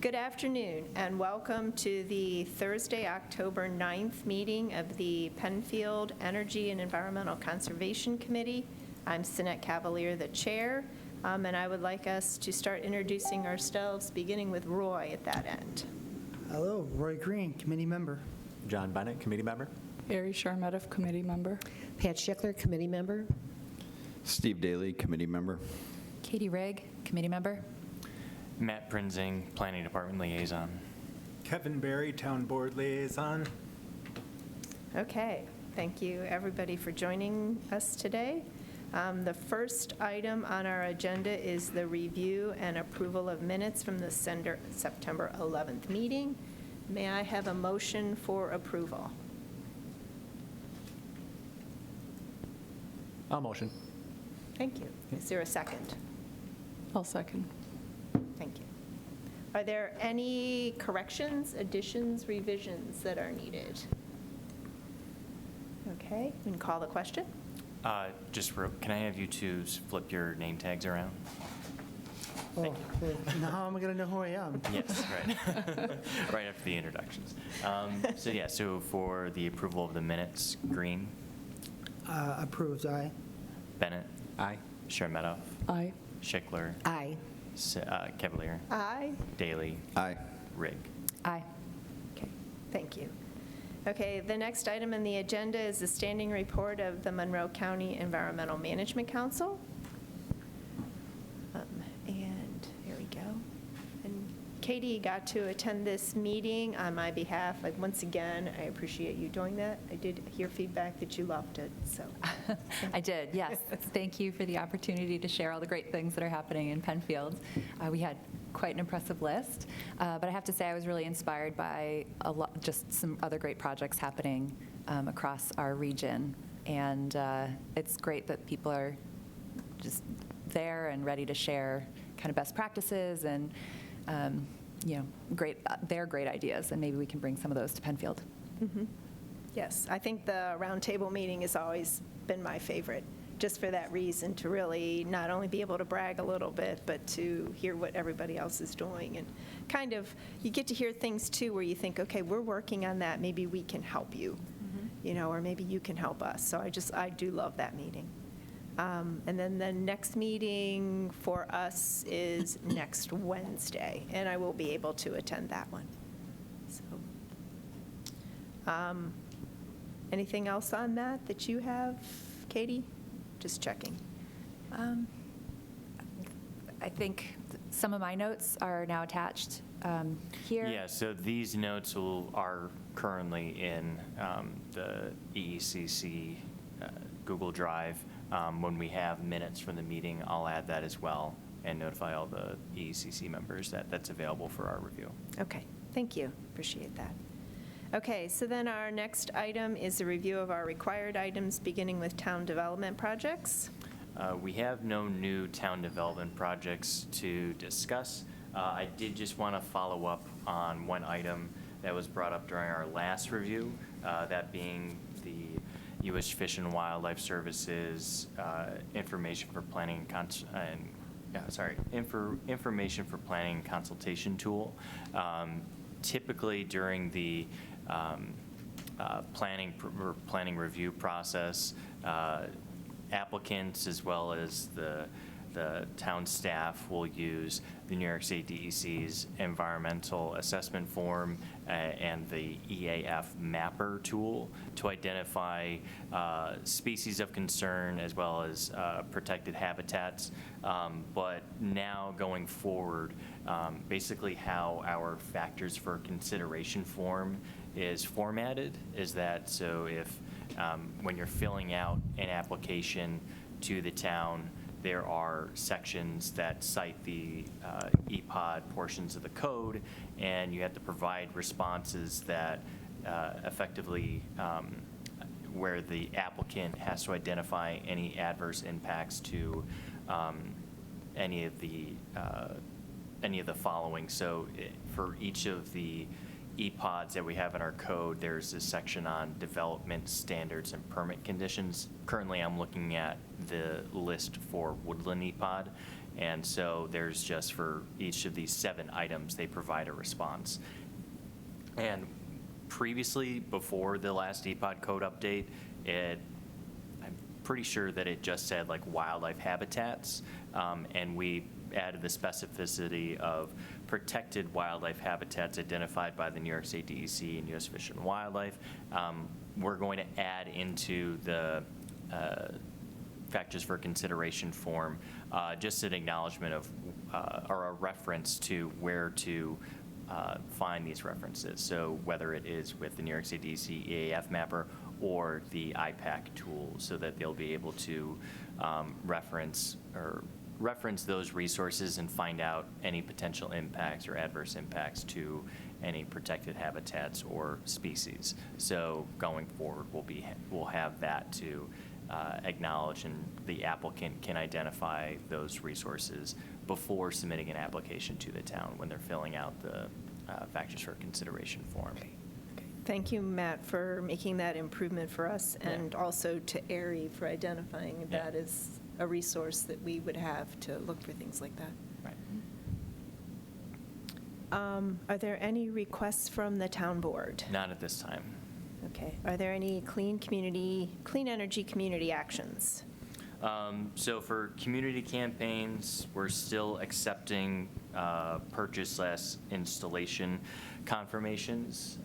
Good afternoon, and welcome to the Thursday, October 9th meeting of the Penfield Energy and Environmental Conservation Committee. I'm Cynette Cavaliere, the chair, and I would like us to start introducing ourselves, beginning with Roy at that end. Hello, Roy Green, committee member. John Bennett, committee member. Cheremeteff, committee member. Pat Schichler, committee member. Steve Daly, committee member. Katie Rygg, committee member. Matt Prinzing, Planning Department Liaison. Kevin Berry, Town Board Liaison. Okay, thank you everybody for joining us today. The first item on our agenda is the review and approval of minutes from the September 11th meeting. May I have a motion for approval? I'll motion. Thank you. Is there a second? I'll second. Thank you. Are there any corrections, additions, revisions that are needed? Okay, we can call the question. Can I have you two flip your name tags around? Oh, now how am I going to know who I am? Yes, right. Right after the introductions. So for the approval of the minutes, Green, Approved, aye. Bennett, Aye. Cheremeteff, Aye. Schichler, Aye. Cavaliere, Aye. Daly, Aye. Rygg. Aye. Okay, thank you. Okay, the next item on the agenda is the standing report of the Monroe County Environmental Management Council. And here we go. And Katie got to attend this meeting on my behalf. Once again, I appreciate you doing that. I did hear feedback that you loved it, so. I did, yes. Thank you for the opportunity to share all the great things that are happening in Penfield. We had quite an impressive list, but I have to say I was really inspired by just some other great projects happening across our region, and it's great that people are just there and ready to share kind of best practices and their great ideas, and maybe we can bring some of those to Penfield. Mm-hmm. Yes, I think the roundtable meeting has always been my favorite, just for that reason, to really not only be able to brag a little bit, but to hear what everybody else is doing. And kind of, you get to hear things too where you think, okay, we're working on that, maybe we can help you, or maybe you can help us. So I do love that meeting. And then the next meeting for us is next Wednesday, and I will be able to attend that one. So, anything else on that you have, Katie? Just checking. I think some of my notes are now attached here. Yeah, so these notes are currently in the EECC Google Drive. When we have minutes from the meeting, I'll add that as well and notify all the EECC members that that's available for our review. Okay, thank you. Appreciate that. Okay, so then our next item is a review of our required items, beginning with town development projects. We have no new town development projects to discuss. I did just want to follow up on one item that was brought up during our last review, that being the U.S. Fish and Wildlife Services information for planning information for planning consultation tool. Typically during the planning review process, applicants as well as the town staff will use the New York State DEC's environmental assessment form and the EAF mapper tool to identify species of concern as well as protected habitats. But now going forward, basically how our factors for consideration form is formatted is that so if when you're filling out an application to the town, there are sections that cite the EPOD portions of the code, and you have to provide responses that effectively where the applicant has to identify any adverse impacts to any of the following. So for each of the EPODs that we have in our code, there's a section on development standards and permit conditions. Currently, I'm looking at the list for woodland EPOD, And so there's just for each of these 7 items, they provide a response. And previously, before the last EPOD code update, I'm pretty sure that it just said like wildlife habitats, and we added the specificity of protected wildlife habitats identified by the New York State DEC and U.S. Fish and Wildlife. We're going to add into the factors for consideration form just an acknowledgement of or a reference to where to find these references. So whether it is with the New York State DEC EAF mapper or the IPAC tool, so that they'll be able to reference those resources and find out any potential impacts or adverse impacts to any protected habitats or species. So going forward, we'll have that to acknowledge, and the applicant can identify those resources before submitting an application to the town when they're filling out the factors for consideration form. Thank you, Matt, for making that improvement for us, and also to ARI for identifying that as a resource that we would have to look for things like that. Right. Are there any requests from the town board? Not at this time. Okay. Are there any clean energy community actions? So for community campaigns, we're still accepting purchase/installation confirmations.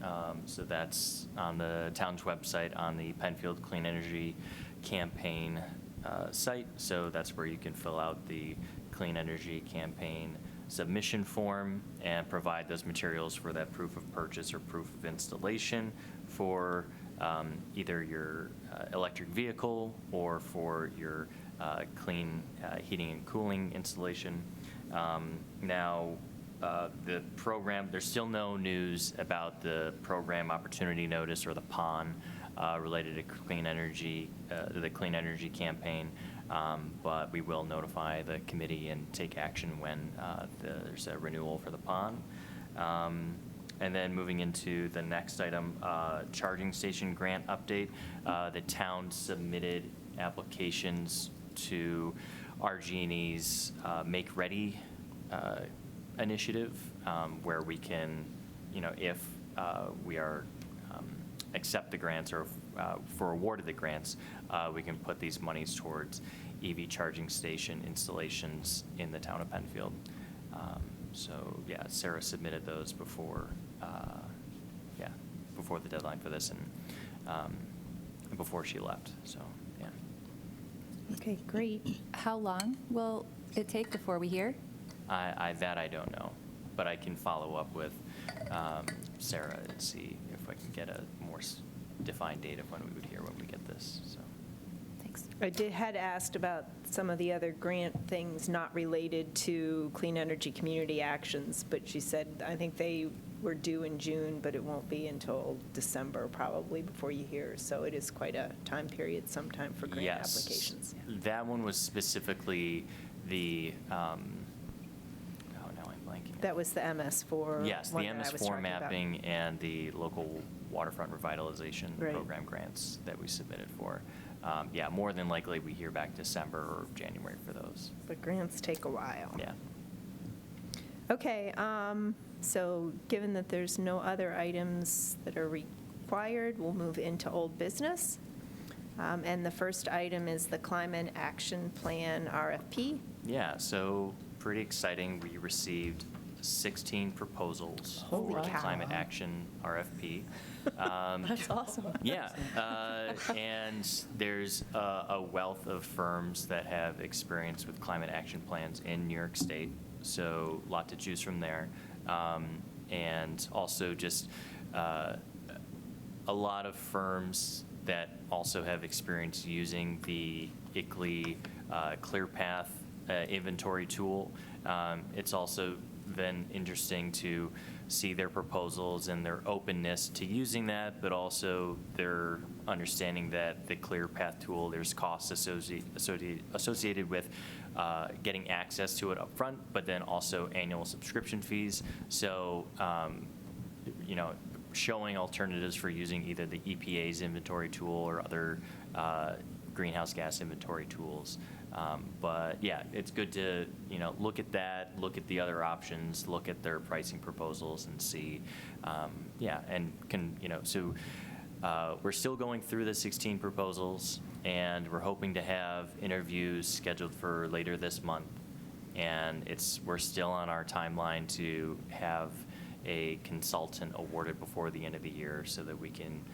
So that's on the town's website on the Penfield Clean Energy Campaign site. So that's where you can fill out the Clean Energy Campaign submission form and provide those materials for that proof of purchase or proof of installation for either your electric vehicle or for your clean heating and cooling installation. Now, the program, there's still no news about the program opportunity notice or the PON related to clean energy, the Clean Energy Campaign, but we will notify the committee and take action when there's a renewal for the PON. And then moving into the next item, charging station grant update. The town submitted applications to RG&E's Make Ready initiative, where we can, if we are accept the grants or for awarded the grants, we can put these monies towards EV charging station installations in the town of Penfield. So yeah, Sarah submitted those before the deadline for this and before she left. So yeah. Okay, great. How long will it take before we hear? That I don't know, but I can follow up with Sarah and see if I can get a more defined date of when we would hear when we get this. So. Thanks. I had asked about some of the other grant things not related to clean energy community actions, but she said, I think they were due in June, but it won't be until December probably before you hear. So it is quite a time period sometime for grant applications. That one was specifically the, now I'm blanking. That was the MS4. Yes, the one that I was MS4 talking about. mapping and the local waterfront revitalization Right. program grants that we submitted for. Yeah, more than likely we hear back December or January for those. But grants take a while. Yeah. Okay, so given that there's no other items that are required, we'll move into old business. And the first item is the Climate Action Plan RFP. Yeah, so pretty exciting. We received 16 proposals Holy for the cow. Climate Action RFP. That's awesome. Yeah, and there's a wealth of firms that have experience with climate action plans in New York State, so a lot to choose from there. And also just a lot of firms that also have experience using the ICLEI ClearPath inventory tool. It's also been interesting to see their proposals and their openness to using that, but also their understanding that the ClearPath tool, there's costs associated with getting access to it up front, but then also annual subscription fees. So, showing alternatives for using either the EPA's inventory tool or other greenhouse gas inventory tools But yeah, it's good to, look at that, look at the other options, look at their pricing proposals and see, so we're still going through the 16 proposals, and we're hoping to have interviews scheduled for later this month. And we're still on our timeline to have a consultant awarded before the end of the year so that we can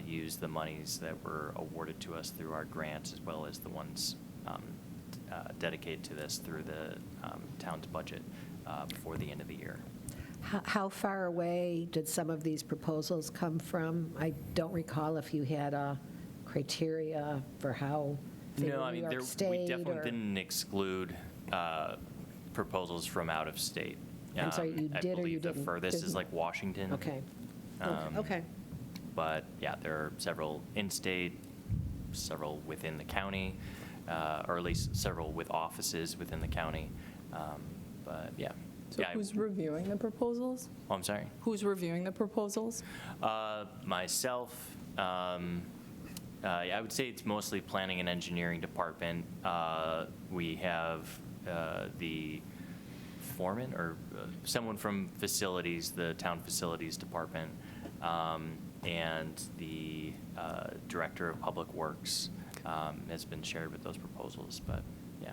use the monies that were awarded to us through our grants, as well as the ones dedicated to this through the town's budget before the end of the year. How far away did some of these proposals come from? I don't recall if you had a criteria for how they No, were I New mean, York we State definitely or- didn't exclude proposals from out of state. I'm sorry, you did or you I believe the didn't? furthest is Didn't? like Washington. Okay. Um, Okay. But yeah, there are several in-state, several within the county, or at least several with offices within the county. But yeah. So Yeah, who's reviewing the proposals? Oh, I'm sorry. Who's reviewing the proposals? Myself, I would say it's mostly planning and engineering department. We have the foreman or someone from facilities, the town facilities department, and the director of public works has been shared with those proposals, but yeah.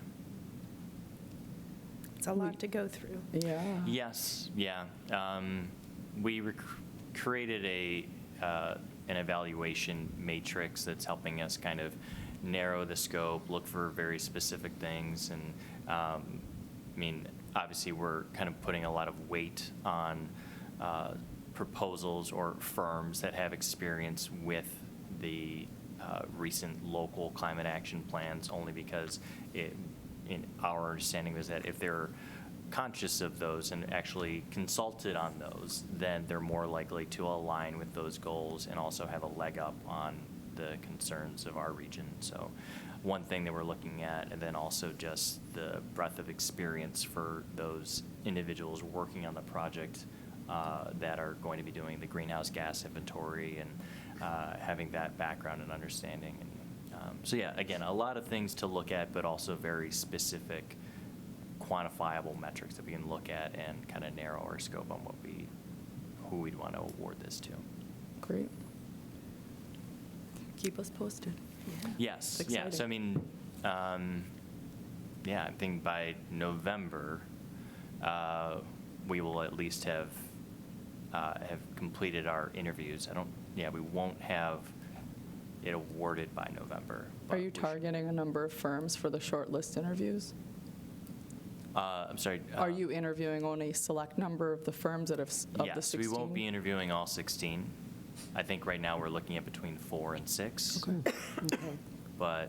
It's a lot to go through. Yeah. Yes, yeah. We created an evaluation matrix that's helping us kind of narrow the scope, look for very specific things, and obviously we're kind of putting a lot of weight on proposals or firms that have experience with the recent local climate action plans, only because in our understanding was that if they're conscious of those and actually consulted on those, then they're more likely to align with those goals and also have a leg up on the concerns of our region. So one thing that we're looking at, and then also just the breadth of experience for those individuals working on the project that are going to be doing the greenhouse gas inventory and having that background and understanding. And so yeah, again, a lot of things to look at, but also very specific quantifiable metrics that we can look at and kind of narrow our scope on who we'd want to award this to. Great. Keep us posted. Yes, It's yeah, so exciting. I think by November, we will at least have completed our interviews. We won't have it awarded by November. Are you targeting a number of firms for the shortlist interviews? I'm sorry. Are you interviewing only a select number of the firms of the 16? Yes, we won't be interviewing all 16. I think right now we're looking at between 4 and 6. Okay. But,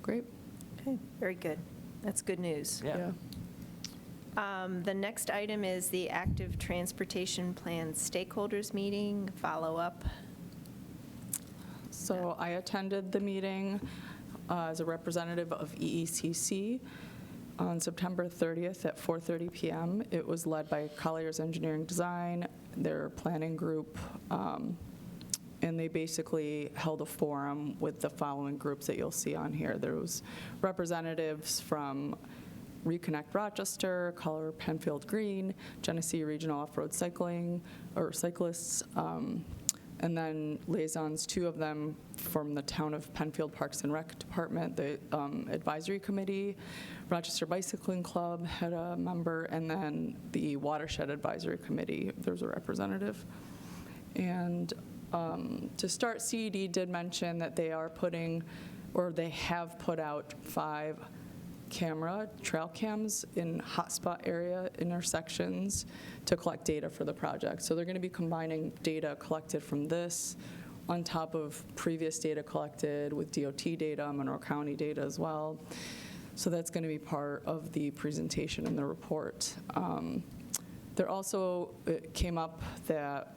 Great. Okay, very good. That's good news. Yeah. The next item is the Active Transportation Plan Stakeholders Meeting, follow-up. So I attended the meeting as a representative of EECC on September 30th at 4:30 p.m. It was led by Collier's Engineering Design, their planning group, and they basically held a forum with the following groups that you'll see on here. There was representatives from Reconnect Rochester, Color Penfield Green, Genesee Regional Off-Road Cycling, or cyclists, and then liaisons, 2 of them from the Town of Penfield Parks and Rec Department, the advisory committee, Rochester Bicycling Club had a member, and then the Watershed Advisory Committee, there's a representative. And to start, CED did mention that they are putting, or they have put out 5 trail cams in hotspot area intersections to collect data for the project. So they're going to be combining data collected from this on top of previous data collected with DOT data, Monroe County data as well. So that's going to be part of the presentation in the report. There also, it came up that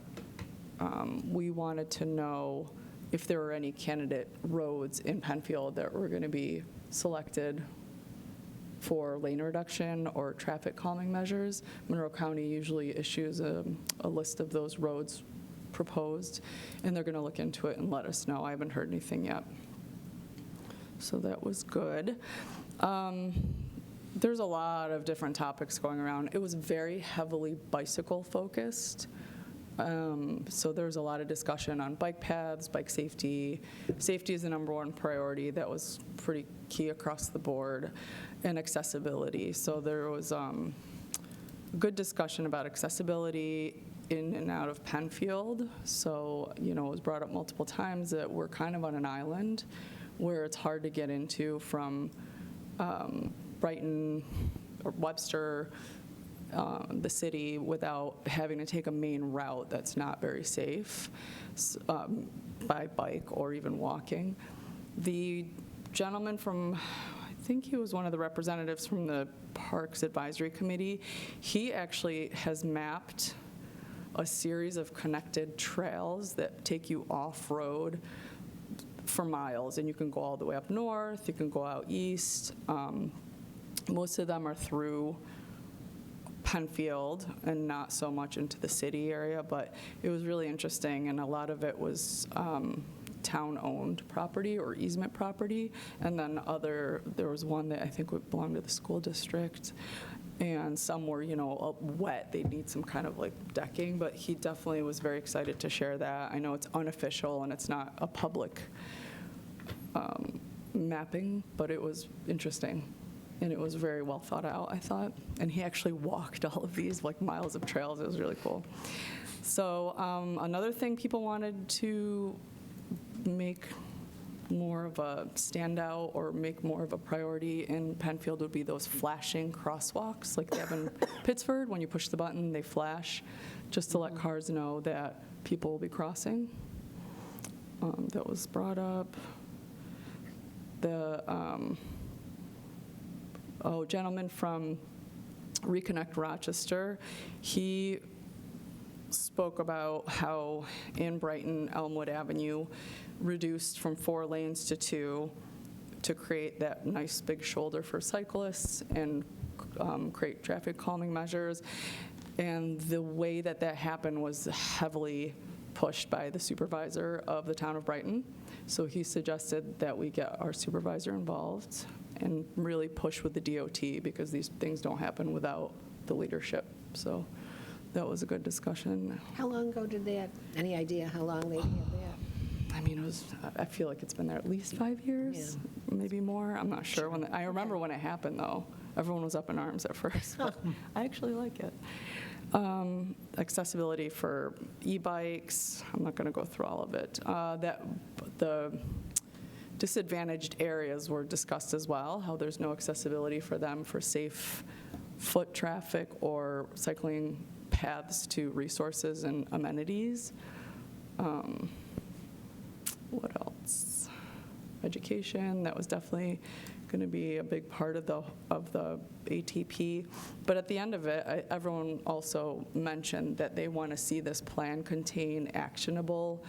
we wanted to know if there were any candidate roads in Penfield that were going to be selected for lane reduction or traffic calming measures. Monroe County usually issues a list of those roads proposed, and they're going to look into it and let us know. I haven't heard anything yet. so that was good. There's a lot of different topics going around. It was very heavily bicycle-focused. So there was a lot of discussion on bike paths, bike safety. Safety is the number one priority. That was pretty key across the board. And accessibility. So there was good discussion about accessibility in and out of Penfield. So, it was brought up multiple times that we're kind of on an island where it's hard to get into from Brighton or Webster, the city, without having to take a main route that's not very safe by bike or even walking. The gentleman from, I think he was one of the representatives from the Parks Advisory Committee, he actually has mapped a series of connected trails that take you off-road for miles, and you can go all the way up north, you can go out east. Most of them are through Penfield and not so much into the city area, but it was really interesting, and a lot of it was town-owned property or easement property, and then there was one that I think would belong to the school district, and some were, wet. They'd need some kind of like decking, but he definitely was very excited to share that. I know it's unofficial and it's not a public mapping, but it was interesting. And it was very well thought out, I thought. And he actually walked all of these like miles of trails. It was really cool. So another thing people wanted to make more of a standout or make more of a priority in Penfield would be those flashing crosswalks like they have in Pittsford. When you push the button, they flash just to let cars know that people will be crossing. That was brought up. The gentleman from Reconnect Rochester, he spoke about how in Brighton, Elmwood Avenue reduced from 4 lanes to 2 to create that nice big shoulder for cyclists and create traffic calming measures. And the way that happened was heavily pushed by the supervisor of the town of Brighton. So he suggested that we get our supervisor involved and really push with the DOT, because these things don't happen without the leadership. So that was a good discussion. How long ago did they have, any idea how long they had that? I mean, I feel like it's been there at least 5 years, maybe more. I'm not sure. I remember when it happened, though. Everyone was up in arms at first, but I actually like it. Accessibility for e-bikes. I'm not going to go through all of it. The disadvantaged areas were discussed as well, how there's no accessibility for them for safe foot traffic or cycling paths to resources and amenities. What else? Education, that was definitely going to be a big part of the ATP. But at the end of it, everyone also mentioned that they want to see this plan contain actionable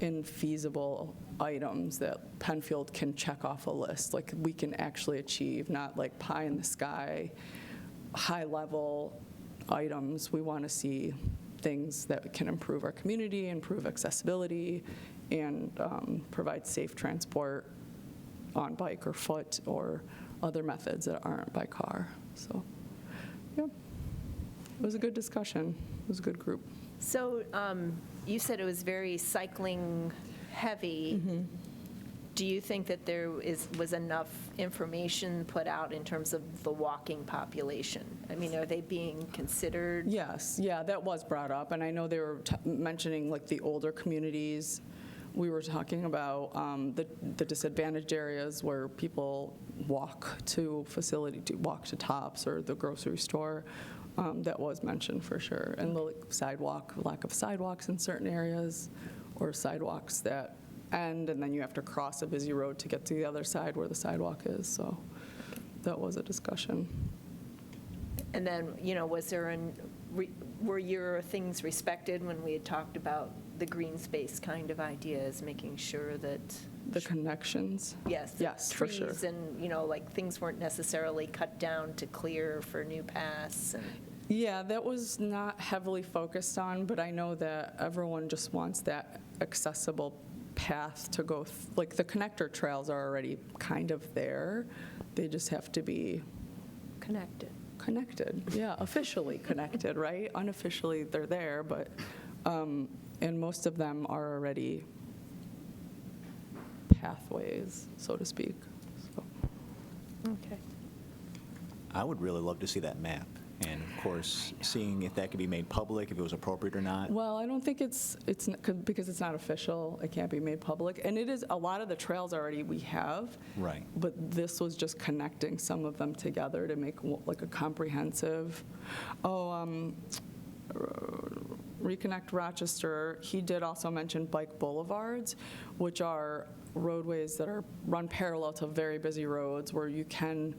and feasible items that Penfield can check off a list, like we can actually achieve, not like pie in the sky, high level items. We want to see things that can improve our community, improve accessibility, and provide safe transport on bike or foot or other methods that aren't by car. So, yeah, it was a good discussion. It was a good group. So you said it was very cycling heavy. Mm-hmm. Do you think that there was enough information put out in terms of the walking population? I mean, are they being considered? Yes, yeah, that was brought up, and I know they were mentioning like the older communities. We were talking about the disadvantaged areas where people walk to walk to Tops or the grocery store. That was mentioned for sure, and the lack of sidewalks in certain areas, or sidewalks that end and then you have to cross a busy road to get to the other side where the sidewalk is. So that was a discussion. And then, was there were your things respected when we had talked about the green space kind of ideas, making sure that the connections? Yes, for sure. trees and, like things weren't necessarily cut down to clear for new paths. Yeah, that was not heavily focused on, but I know that everyone just wants that accessible path to go, like the connector trails are already kind of there. They just have to be connected, yeah, officially connected, right? Unofficially, they're there, but, and most of them are already pathways, so to speak. So. Okay. I would really love to see that map. And of course, seeing if that could be made public, if it was appropriate or not. Well, I don't think it's because it's not official, it can't be made public. And it is, a lot of the trails already we have. Right. But this was just connecting some of them together to make like a comprehensive, Reconnect Rochester, he did also mention bike boulevards, which are roadways that are run parallel to very busy roads where you can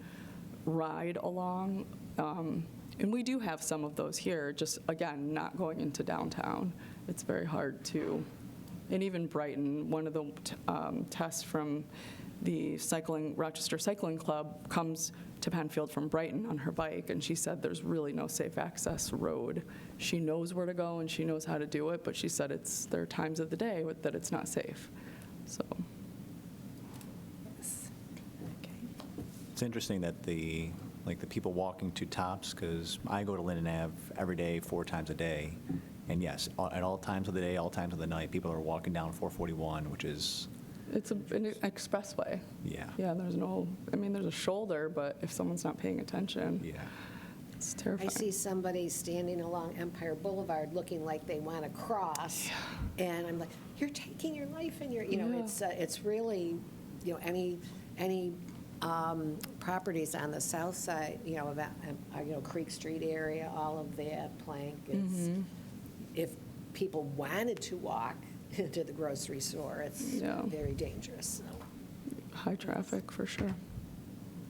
ride along. And we do have some of those here, just, again, not going into downtown. It's very hard to, and even Brighton, one of the tests from the Rochester Cycling Club comes to Penfield from Brighton on her bike, and she said there's really no safe access road. She knows where to go and she knows how to do it, but she said there are times of the day that it's not safe. So. It's interesting that the people walking to Tops, because I go to Linden Ave every day, 4 times a day, and yes, at all times of the day, all times of the night, people are walking down 441, which is... It's an expressway. Yeah. Yeah, there's a shoulder, but if someone's not paying attention, Yeah. it's terrifying. I see somebody standing along Empire Boulevard looking like they want to cross, and I'm like, you're taking your life in your, it's really, any properties on the south side, Creek Street area, all of that Plank is, if people wanted to walk to the grocery store, it's very dangerous. So. High traffic, for sure.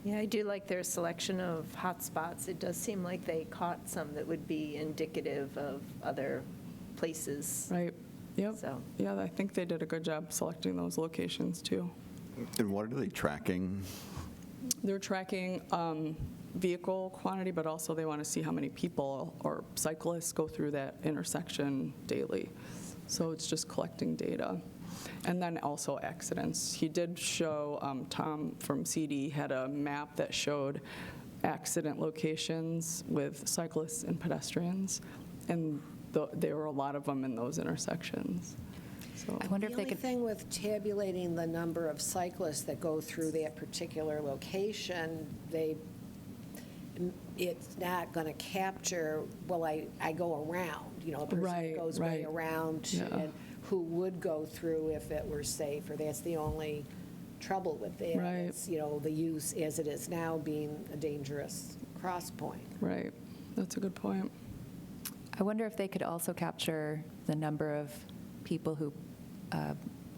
Yeah, I do like their selection of hotspots. It does seem like they caught some that would be indicative of other places. Right. Yep. So. Yeah, I think they did a good job selecting those locations, too. And what are they tracking? They're tracking vehicle quantity, but also they want to see how many people or cyclists go through that intersection daily. So it's just collecting data. And then also accidents. He did show, Tom from CD had a map that showed accident locations with cyclists and pedestrians, and there were a lot of them in those intersections. So. I wonder if The they only could. thing with tabulating the number of cyclists that go through that particular location, it's not going to capture, well, I go around, a person Right, goes right. way around, Yeah. and who would go through if it were safe, or that's the only trouble with that. Right. It's, the use as it is now being a dangerous cross point. Right. That's a good point. I wonder if they could also capture the number of people who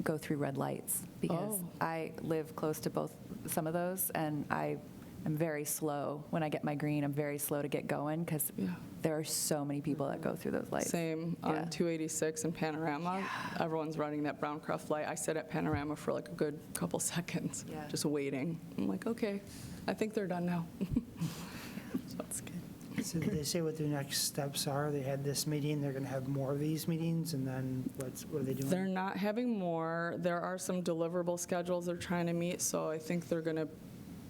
go through red lights, because I live close to some of those, and I am very slow. When I get my green, I'm very slow to get going because there are so many people that go through those lights. Same on 286 and Panorama. Everyone's running that Browncroft light. I sit at Panorama for like a good couple seconds, just waiting. I'm like, okay, I think they're done now. So that's good. So did they say what their next steps are? They had this meeting, they're going to have more of these meetings, and then what are they doing? They're not having more. There are some deliverable schedules they're trying to meet, so I think they're going to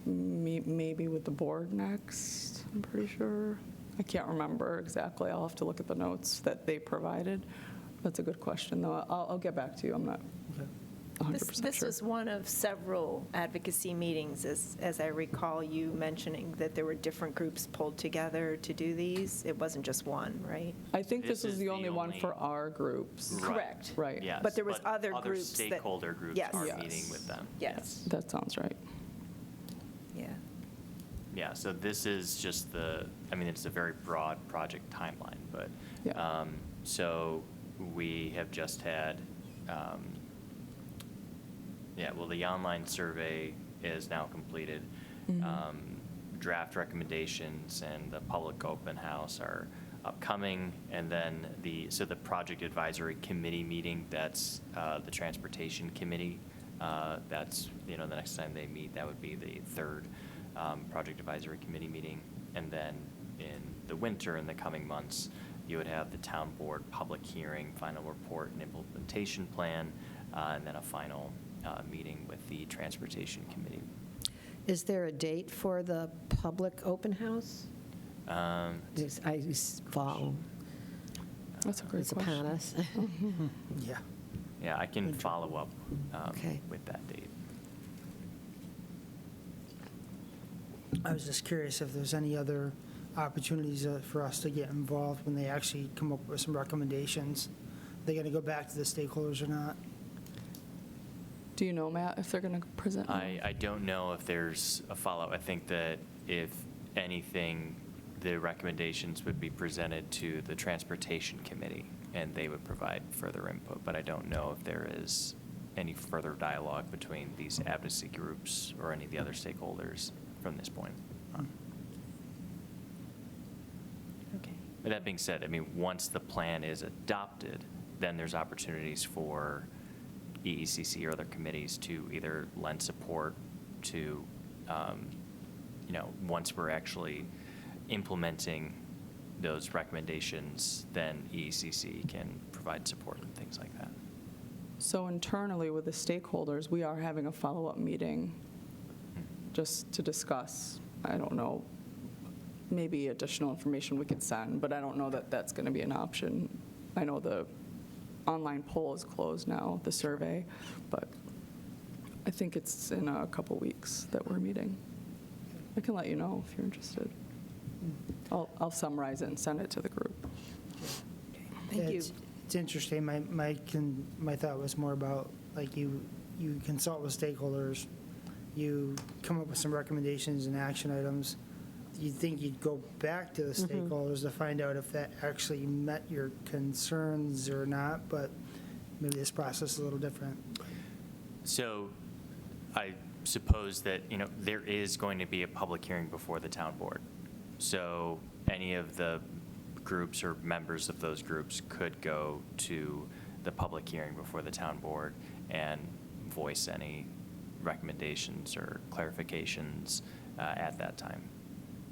meet maybe with the board next, I'm pretty sure. I can't remember exactly. I'll have to look at the notes that they provided. That's a good question, though. I'll get back to you. I'm not 100% This sure. was one of several advocacy meetings, as I recall you mentioning that there were different groups pulled together to do these. It wasn't just one, right? I think this This is is the the only one only- for our groups. Right. Correct. Right. Yes. But there was other groups that- stakeholder groups Yes. are Yes. meeting with them. Yes. That sounds right. Yeah. Yeah, so this is just it's a very broad project timeline, but, Yeah. so we have just had, the online survey is now completed. Draft recommendations and the public open house are upcoming, and then the project advisory committee meeting, that's the transportation committee, that's, the next time they meet, that would be the third project advisory committee meeting. And then in the winter, in the coming months, you would have the town board public hearing, final report, and implementation plan, and then a final meeting with the Transportation Committee. Is there a date for the public open house? I fall. That's a great It's upon question. us. Yeah. Yeah, I can follow up Okay. with that date. I was just curious if there's any other opportunities for us to get involved when they actually come up with some recommendations. Are they going to go back to the stakeholders or not? Do you know, Matt, if they're going to present? I don't know if there's a follow-up. I think that if anything, the recommendations would be presented to the Transportation Committee, and they would provide further input, but I don't know if there is any further dialogue between these advocacy groups or any of the other stakeholders from this point on. Okay. But that being said, I mean, once the plan is adopted, then there's opportunities for EECC or other committees to either lend support to, once we're actually implementing those recommendations, then EECC can provide support and things like that. So internally with the stakeholders, we are having a follow-up meeting just to discuss, I don't know, maybe additional information we could send, but I don't know that that's going to be an option. I know the online poll is closed now, the survey, but I think it's in a couple weeks that we're meeting. I can let you know if you're interested. I'll summarize it and send it to the group. Thank you. It's interesting. My thought was more about, like, you consult with stakeholders, you come up with some recommendations and action items. You'd think you'd go back to the stakeholders to find out if that actually met your concerns or not, but maybe this process is a little different. So I suppose that, there is going to be a public hearing before the town board. So any of the groups or members of those groups could go to the public hearing before the town board and voice any recommendations or clarifications at that time.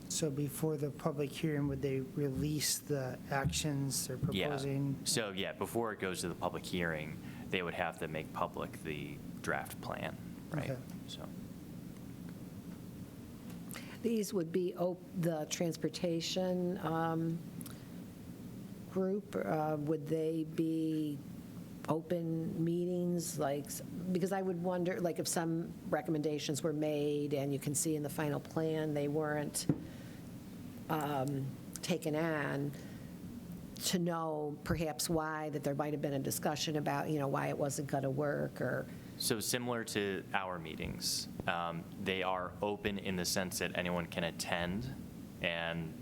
So before the public hearing, would they release the actions they're proposing? Yeah. So, before it goes to the public hearing, they would have to make public the draft plan, right? Okay. So. These would be the transportation group. Would they be open meetings? Because I would wonder, if some recommendations were made and you can see in the final plan they weren't taken on, to know perhaps why, that there might have been a discussion about, why it wasn't going to work, or. So similar to our meetings, they are open in the sense that anyone can attend and,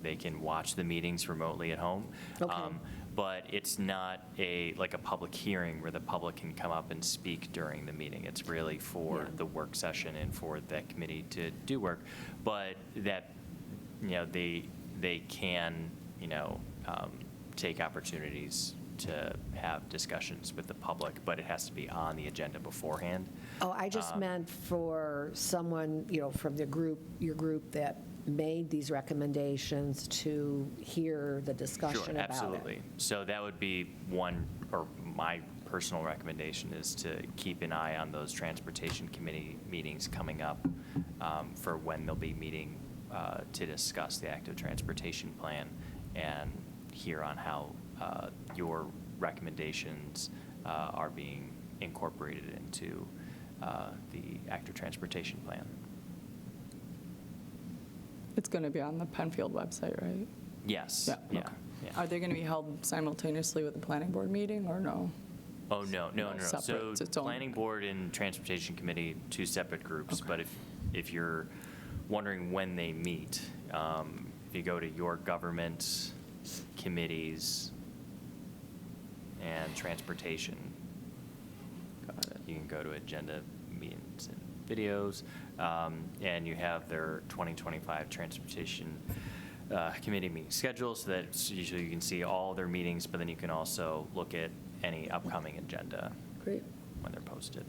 they can watch the meetings remotely at home. Okay. But it's not a public hearing where the public can come up and speak during the meeting. It's really for the work session and for that committee to do work. But that, they can, take opportunities to have discussions with the public, but it has to be on the agenda beforehand. Oh, I just meant for someone, from the group, your group that made these recommendations, to hear the discussion about it. Sure, absolutely. So that would be one, or my personal recommendation is to keep an eye on those transportation committee meetings coming up for when they'll be meeting to discuss the active transportation plan and hear on how your recommendations are being incorporated into the active transportation plan. It's going to be on the Penfield website, right? Yes. Okay. Are they going to be held simultaneously with the planning board meeting, or no? Oh, no. Separate, So it's its own. planning board and transportation committee, two separate groups. Okay. But if you're wondering when they meet, if you go to your government committees and transportation, you can go to agenda meetings and videos, and you have their 2025 transportation committee meeting schedule, so that usually you can see all their meetings, but then you can also look at any upcoming agenda Great. when they're posted.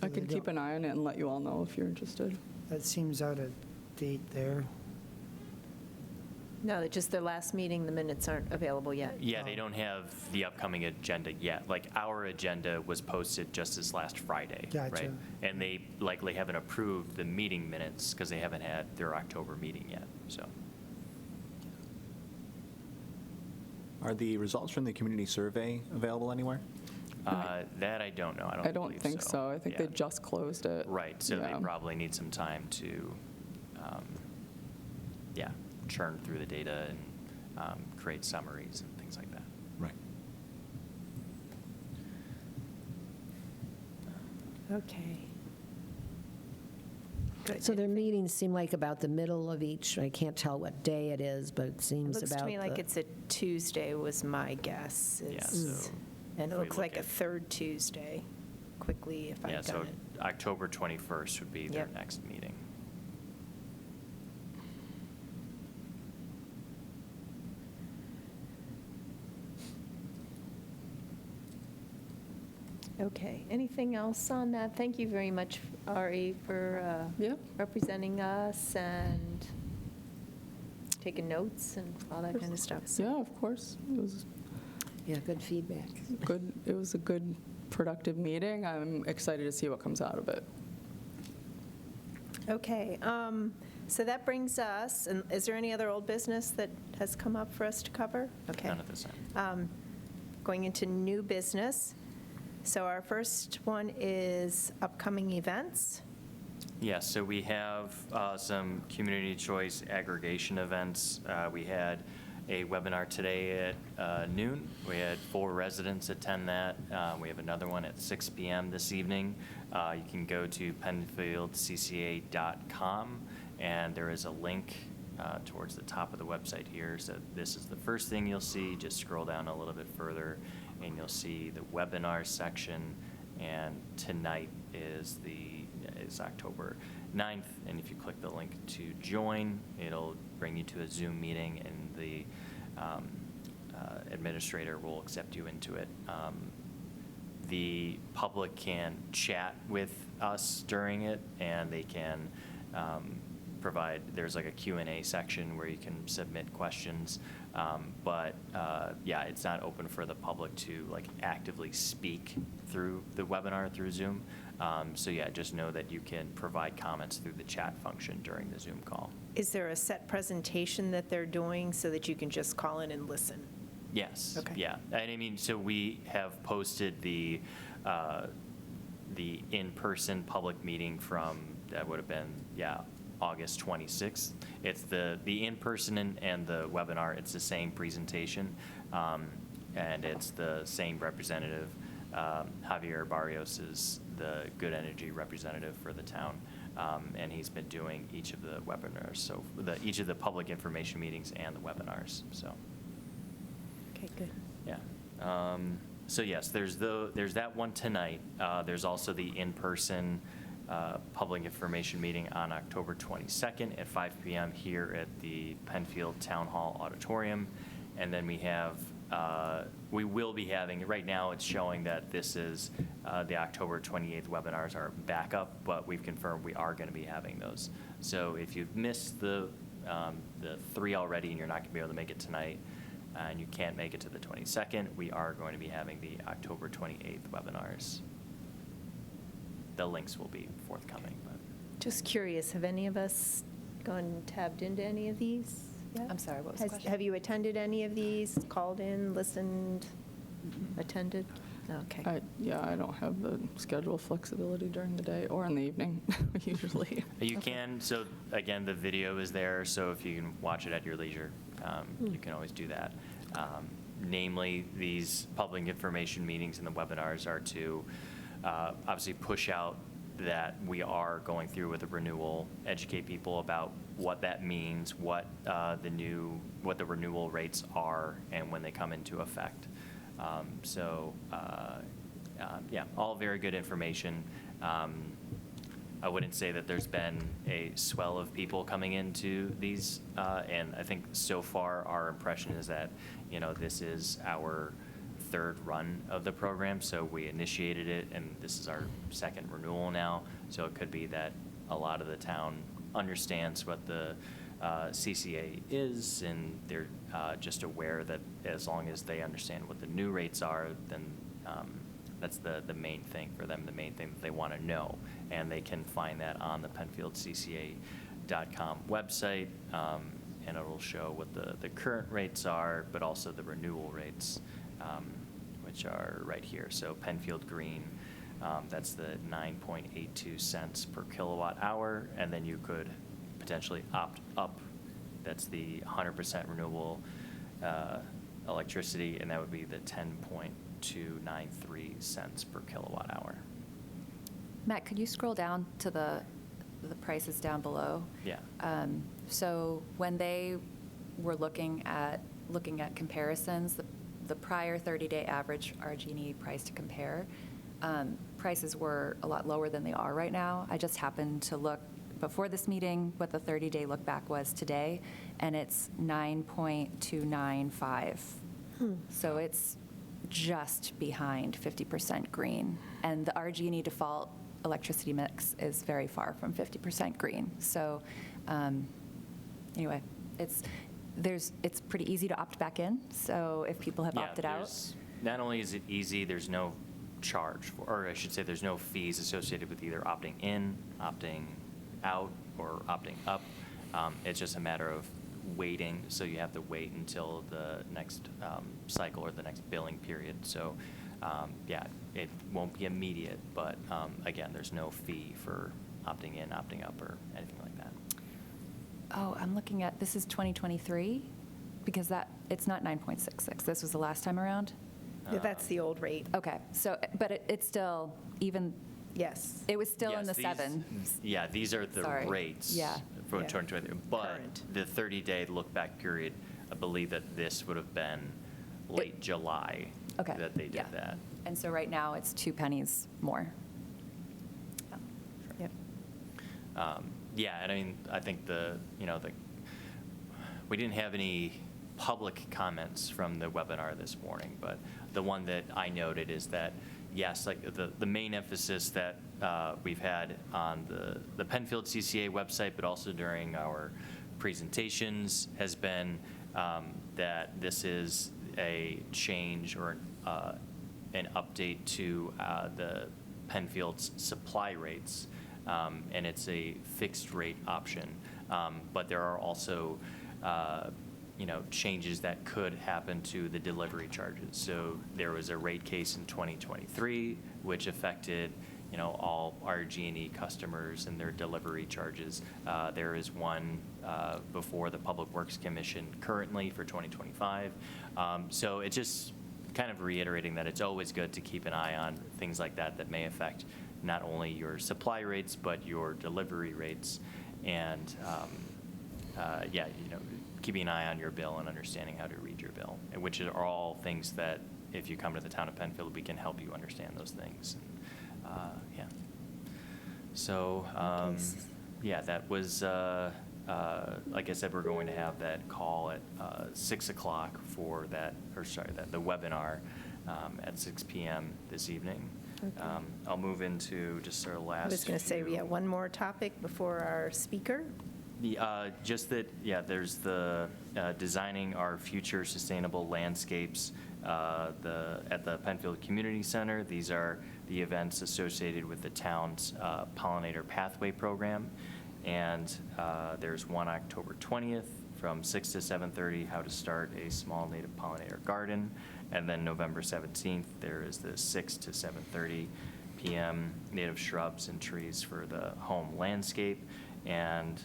I can keep an eye on it and let you all know if you're interested. That seems out of date there. No, just their last meeting, the minutes aren't available yet. Yeah, they don't have the upcoming agenda yet. Like, our agenda was posted just this last Friday, Gotcha. right? And they likely haven't approved the meeting minutes because they haven't had their October meeting yet, so. Are the results from the community survey available anywhere? That I don't know. I don't believe think so. I think they Yeah. just closed it. Right, so they Yeah. probably need some time to, churn through the data and create summaries and things like that. Right. Okay. Good. So their meetings seem like about the middle of each, I can't tell what day it is, but it It seems looks about to me like the- it's a Tuesday was my guess. Yeah, is- so And it if we looks look like a at- third Tuesday, quickly, if Yeah, I've so done it. October 21st would be their Yep. next meeting. Okay, anything else on that? Thank you very much, Ari, for Yeah. representing us and taking notes and all that kind of stuff. Yeah, of course. It was Yeah, good feedback. good. It was a good, productive meeting. I'm excited to see what comes out of it. Okay, so that brings us, and is there any other old business that has come up for us to cover? Okay. None at this time. Going into new business. So our first one is upcoming events. Yes, so we have some community choice aggregation events. We had a webinar today at noon. We had 4 residents attend that. We have another one at 6 p.m. this evening. You can go to penfieldcca.com, and there is a link towards the top of the website here. So this is the first thing you'll see. Just scroll down a little bit further, and you'll see the webinar section. And tonight is October 9th, and if you click the link to join, it'll bring you to a Zoom meeting, and the administrator will accept you into it. The public can chat with us during it, and they can provide, there's like a Q&A section where you can submit questions, but yeah, it's not open for the public to like actively speak through the webinar through Zoom. So yeah, just know that you can provide comments through the chat function during the Zoom call. Is there a set presentation that they're doing so that you can just call in and listen? Yes. Okay. Yeah, and I mean, so we have posted the in-person public meeting from, that would have been, yeah, August 26th. It's the in-person and the webinar, it's the same presentation, and it's the same representative. Javier Barrios is the Good Energy representative for the town, and he's been doing each of the webinars, so each of the public information meetings and the webinars, so. Okay, good. Yeah. So yes, there's that one tonight. There's also the in-person public information meeting on October 22nd at 5 p.m. here at the Penfield Town Hall Auditorium. And then we will be having, right now it's showing that this is the October 28th webinars are backup, but we've confirmed we are going to be having those. So if you've missed the 3 already and you're not going to be able to make it tonight, and you can't make it to the 22nd, we are going to be having the October 28th webinars. The links will be forthcoming. But. Just curious, have any of us gone and tabbed into any of these yet? I'm sorry, what was the question? Have you attended any of these, called in, listened, attended? Okay. Yeah, I don't have the schedule flexibility during the day or in the evening, usually. You can, so again, the video is there, so if you can watch it at your leisure, you can always do that. Namely, these public information meetings and the webinars are to obviously push out that we are going through with a renewal, educate people about what that means, what the renewal rates are, and when they come into effect. Yeah, all very good information. I wouldn't say that there's been a swell of people coming into these, and I think so far our impression is that, this is our 3rd run of the program, so we initiated it, and this is our 2nd renewal now, so it could be that a lot of the town understands what the CCA is, and they're just aware that as long as they understand what the new rates are, then that's the main thing for them, the main thing that they want to know. And they can find that on the PenfieldCCA.com website, and it'll show what the current rates are, but also the renewal rates, which are right here. So Penfield Green, that's the 9.82 cents per kilowatt hour, and then you could potentially opt up. That's the 100% renewable electricity, and that would be the 10.293 cents per kilowatt hour. Matt, could you scroll down to the prices down below? Yeah. So when they were looking at comparisons, the prior 30-day average RG&E price to compare, prices were a lot lower than they are right now. I just happened to look before this meeting what the 30-day look back was today, and it's 9.295. So it's just behind 50% green. And the RG&E default electricity mix is very far from 50% green. So anyway, it's pretty easy to opt back in. So if people have opted out. Not only is it easy, there's no charge, or I should say there's no fees associated with either opting in, opting out, or opting up. It's just a matter of waiting, so you have to wait until the next cycle or the next billing period. So yeah, it won't be immediate, but again, there's no fee for opting in, opting up, or anything like that. Oh, I'm looking at, this is 2023, because it's not 9.66. This was the last time around? Yeah, that's the old rate. Okay, so, but it's still even, Yes. it was still in the Yes, seven. Yeah, these are the Sorry. rates. Yeah. For Yeah. 2023. But Current. the 30-day look-back period, I believe that this would have been late July Okay. that they did yeah. that. And so right now, it's 2 pennies more. Yep. Yeah, and I mean, I think we didn't have any public comments from the webinar this morning, but the one that I noted is that, yes, like the main emphasis that we've had on the Penfield CCA website, but also during our presentations, has been that this is a change or an update to the Penfield's supply rates, and it's a fixed rate option. But there are also changes that could happen to the delivery charges. So there was a rate case in 2023, which affected, all RG&E customers and their delivery charges. There is one before the Public Works Commission currently for 2025. So it's just kind of reiterating that it's always good to keep an eye on things like that may affect not only your supply rates, but your delivery rates. And keeping an eye on your bill and understanding how to read your bill, which are all things that if you come to the town of Penfield, we can help you understand those things. Yeah. So, that was, like I said, we're going to have that call at 6 o'clock for the webinar at 6 p.m. this evening. Okay. I'll move into just our last I was going to say, we few- have one more topic before our speaker. Just that, there's the designing our future sustainable landscapes at the Penfield Community Center. These are the events associated with the town's pollinator pathway program. And there's one October 20th from 6 to 7:30, how to start a small native pollinator garden. And then November 17th, there is the 6 to 7:30 p.m. native shrubs and trees for the home landscape. And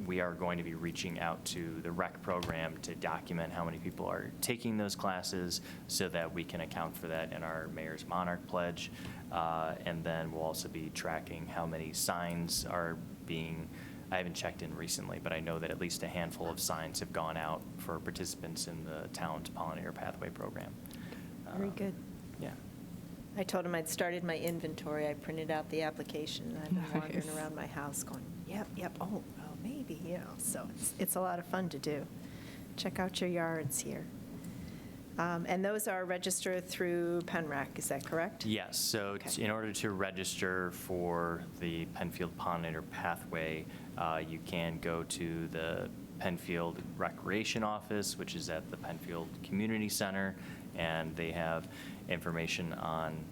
we are going to be reaching out to the rec program to document how many people are taking those classes so that we can account for that in our Mayor's Monarch Pledge. And then we'll also be tracking how many signs are being, I haven't checked in recently, but I know that at least a handful of signs have gone out for participants in the town's pollinator pathway program. Very good. Yeah. I told him I'd started my inventory. I printed out the application, and I've been wandering around my house going, yep, oh, maybe, so it's a lot of fun to do. Check out your yards here. And those are registered through PennRec, is that correct? Yes, so Okay. in order to register for the Penfield Pollinator Pathway, you can go to the Penfield Recreation Office, which is at the Penfield Community Center, and they have information on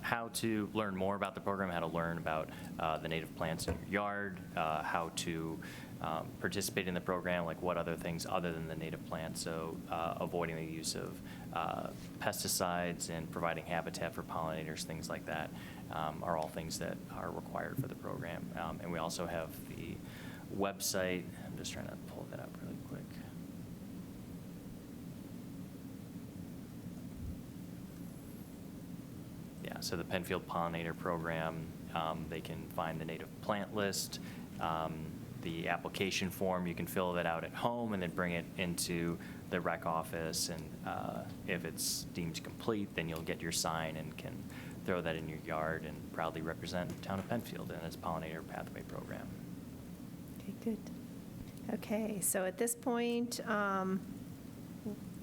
how to learn more about the program, how to learn about the native plants in your yard, how to participate in the program, like what other things other than the native plants, so avoiding the use of pesticides and providing habitat for pollinators, things like that, are all things that are required for the program. And we also have the website. I'm just trying to pull that up really quick. Yeah, so the Penfield Pollinator Program, they can find the native plant list, the application form, you can fill that out at home and then bring it into the rec office, and if it's deemed complete, then you'll get your sign and can throw that in your yard and proudly represent the Town of Penfield and its Pollinator Pathway Program. Okay, good. Okay, so at this point,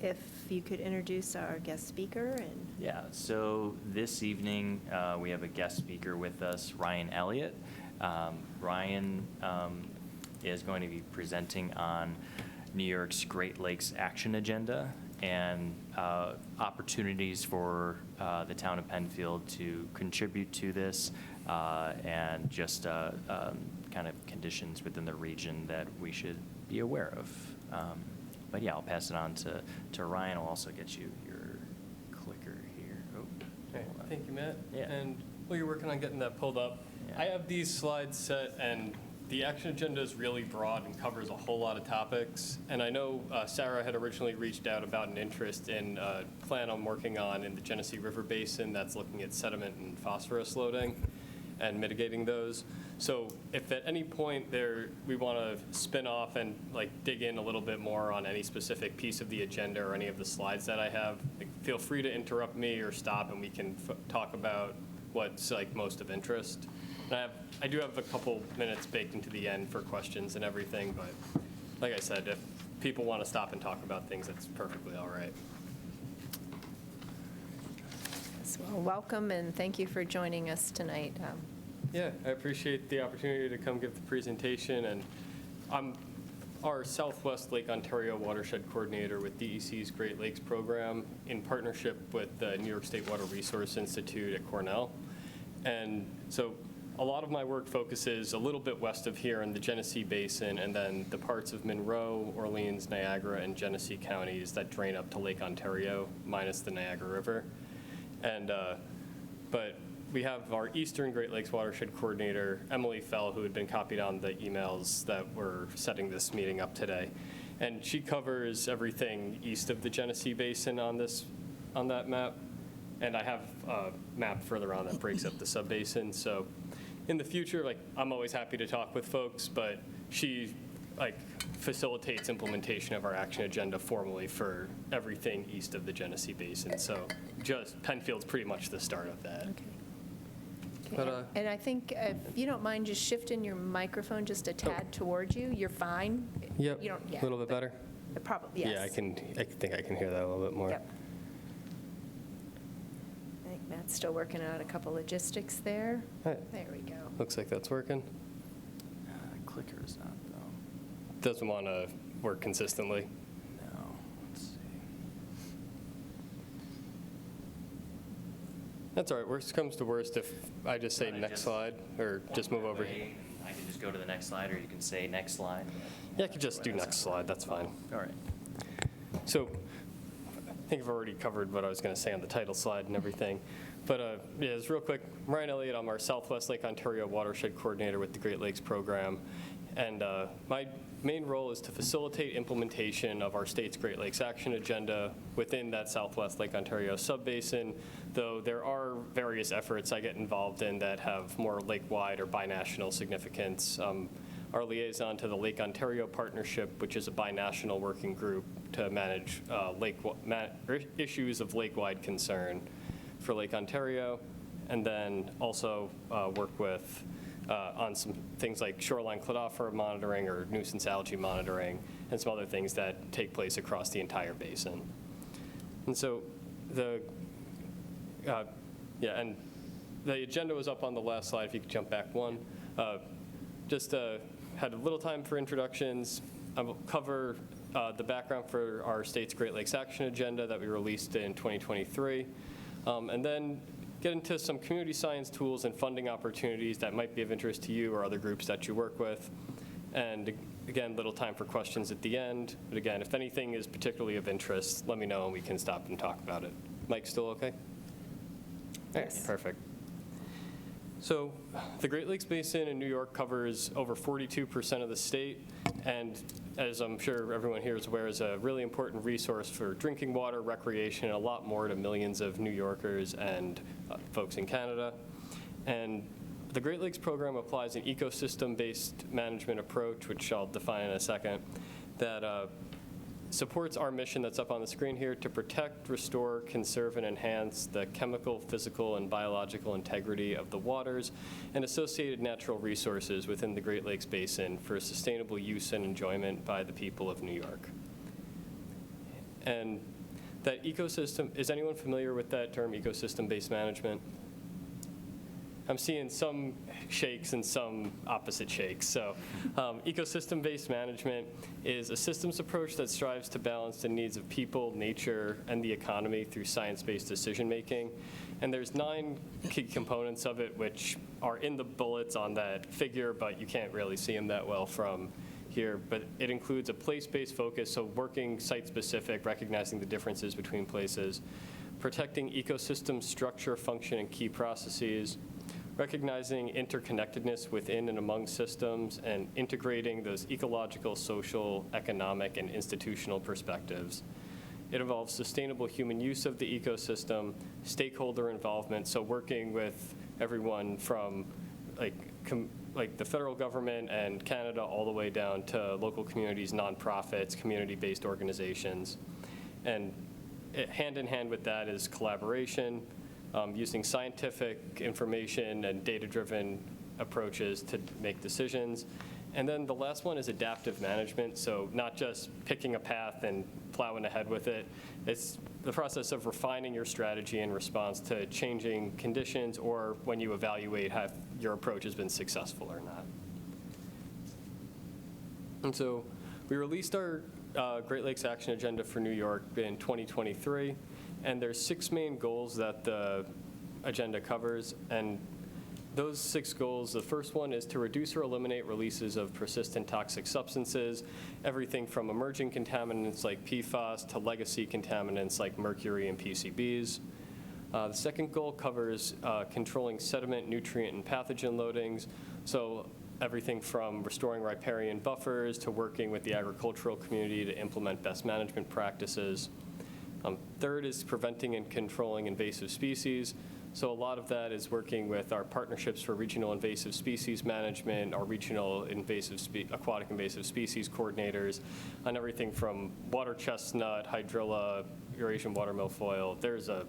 if you could introduce our guest speaker and. Yeah, so this evening, we have a guest speaker with us, Ryan Elliott. Ryan is going to be presenting on New York's Great Lakes Action Agenda and opportunities for the town of Penfield to contribute to this, and just kind of conditions within the region that we should be aware of. But yeah, I'll pass it on to Ryan. I'll also get you your clicker here. Oh, Okay, hold on. thank you, Matt. Yeah. And while you're working on getting that pulled up, Yeah. I have these slides set, and the action agenda is really broad and covers a whole lot of topics. And I know Sarah had originally reached out about an interest in a plan I'm working on in the Genesee River Basin that's looking at sediment and phosphorus loading and mitigating those. So if at any point there we want to spin off and like dig in a little bit more on any specific piece of the agenda or any of the slides that I have, like, feel free to interrupt me or stop, and we can talk about what's like most of interest. And I do have a couple minutes baked into the end for questions and everything, but like I said, if people want to stop and talk about things, that's perfectly all right. Well, welcome and thank you for joining us tonight. Yeah, I appreciate the opportunity to come give the presentation, and I'm our Southwest Lake Ontario Watershed Coordinator with DEC's Great Lakes Program in partnership with the New York State Water Resource Institute at Cornell. And so a lot of my work focuses a little bit west of here in the Genesee Basin, and then the parts of Monroe, Orleans, Niagara, and Genesee counties that drain up to Lake Ontario, minus the Niagara River. And but we have our Eastern Great Lakes Watershed Coordinator, Emily Fell, who had been copied on the emails that were setting this meeting up today. And she covers everything east of the Genesee Basin on that map. And I have a map further on that breaks up the sub-basin. So in the future, like, I'm always happy to talk with folks, but she facilitates implementation of our action agenda formally for everything east of the Genesee Basin. So just Penfield's pretty much the start of that. Okay. But, And I think if you don't mind just shifting your microphone just a tad towards you, you're fine. Yep, You don't, yeah, a little bit better? Probably, yes. Yeah, I think I can hear that a little bit more. Yep. I think Matt's still working out a couple logistics there. All right. There we go. Looks like that's working. Clicker is not, though. Doesn't want to work consistently. No, let's see. That's all right. Worst comes to worst if I just say Wanna next just slide or just move over here. I can just go to the next slide, or you can say next slide. Yeah, I could just do next slide. That's fine. All right. So I think I've already covered what I was going to say on the title slide and everything. But yeah, just real quick, Ryan Elliott, I'm our Southwest Lake Ontario Watershed Coordinator with the Great Lakes Program. And my main role is to facilitate implementation of our state's Great Lakes Action Agenda within that Southwest Lake Ontario subbasin, though there are various efforts I get involved in that have more lake-wide or binational significance. Our liaison to the Lake Ontario Partnership, which is a binational working group to manage issues of lake-wide concern for Lake Ontario, and then also work with on some things like shoreline cladophora monitoring or nuisance algae monitoring and some other things that take place across the entire basin. And so and the agenda was up on the last slide, if you could jump back one. Had a little time for introductions. I will cover the background for our state's Great Lakes Action Agenda that we released in 2023, and then get into some community science tools and funding opportunities that might be of interest to you or other groups that you work with. And again, little time for questions at the end. But again, if anything is particularly of interest, let me know and we can stop and talk about it. Mike, still okay? Yes. Perfect. So the Great Lakes Basin in New York covers over 42% of the state, and as I'm sure everyone here is aware, is a really important resource for drinking water, recreation, and a lot more to millions of New Yorkers and folks in Canada. And the Great Lakes program applies an ecosystem-based management approach, which I'll define in a second, that supports our mission that's up on the screen here to protect, restore, conserve, and enhance the chemical, physical, and biological integrity of the waters and associated natural resources within the Great Lakes Basin for sustainable use and enjoyment by the people of New York. And that ecosystem, is anyone familiar with that term, ecosystem-based management? I'm seeing some shakes and some opposite shakes. So ecosystem-based management is a systems approach that strives to balance the needs of people, nature, and the economy through science-based decision-making. And there's 9 key components of it, which are in the bullets on that figure, but you can't really see them that well from here. But it includes a place-based focus, so working site-specific, recognizing the differences between places, protecting ecosystem structure, function, and key processes, recognizing interconnectedness within and among systems, and integrating those ecological, social, economic, and institutional perspectives. It involves sustainable human use of the ecosystem, stakeholder involvement, so working with everyone from like the federal government and Canada all the way down to local communities, nonprofits, community-based organizations. And hand in hand with that is collaboration, using scientific information and data-driven approaches to make decisions. And then the last one is adaptive management, so not just picking a path and plowing ahead with it. It's the process of refining your strategy in response to changing conditions or when you evaluate how your approach has been successful or not. And so we released our Great Lakes Action Agenda for New York in 2023. And there's 6 main goals that the agenda covers. And those 6 goals, the first one is to reduce or eliminate releases of persistent toxic substances, everything from emerging contaminants like PFAS to legacy contaminants like mercury and PCBs. The second goal covers controlling sediment, nutrient, and pathogen loadings. So everything from restoring riparian buffers to working with the agricultural community to implement best management practices. Third is preventing and controlling invasive species. So a lot of that is working with our partnerships for regional invasive species management, our regional aquatic invasive species coordinators, on everything from water chestnut, hydrilla, Eurasian water milfoil.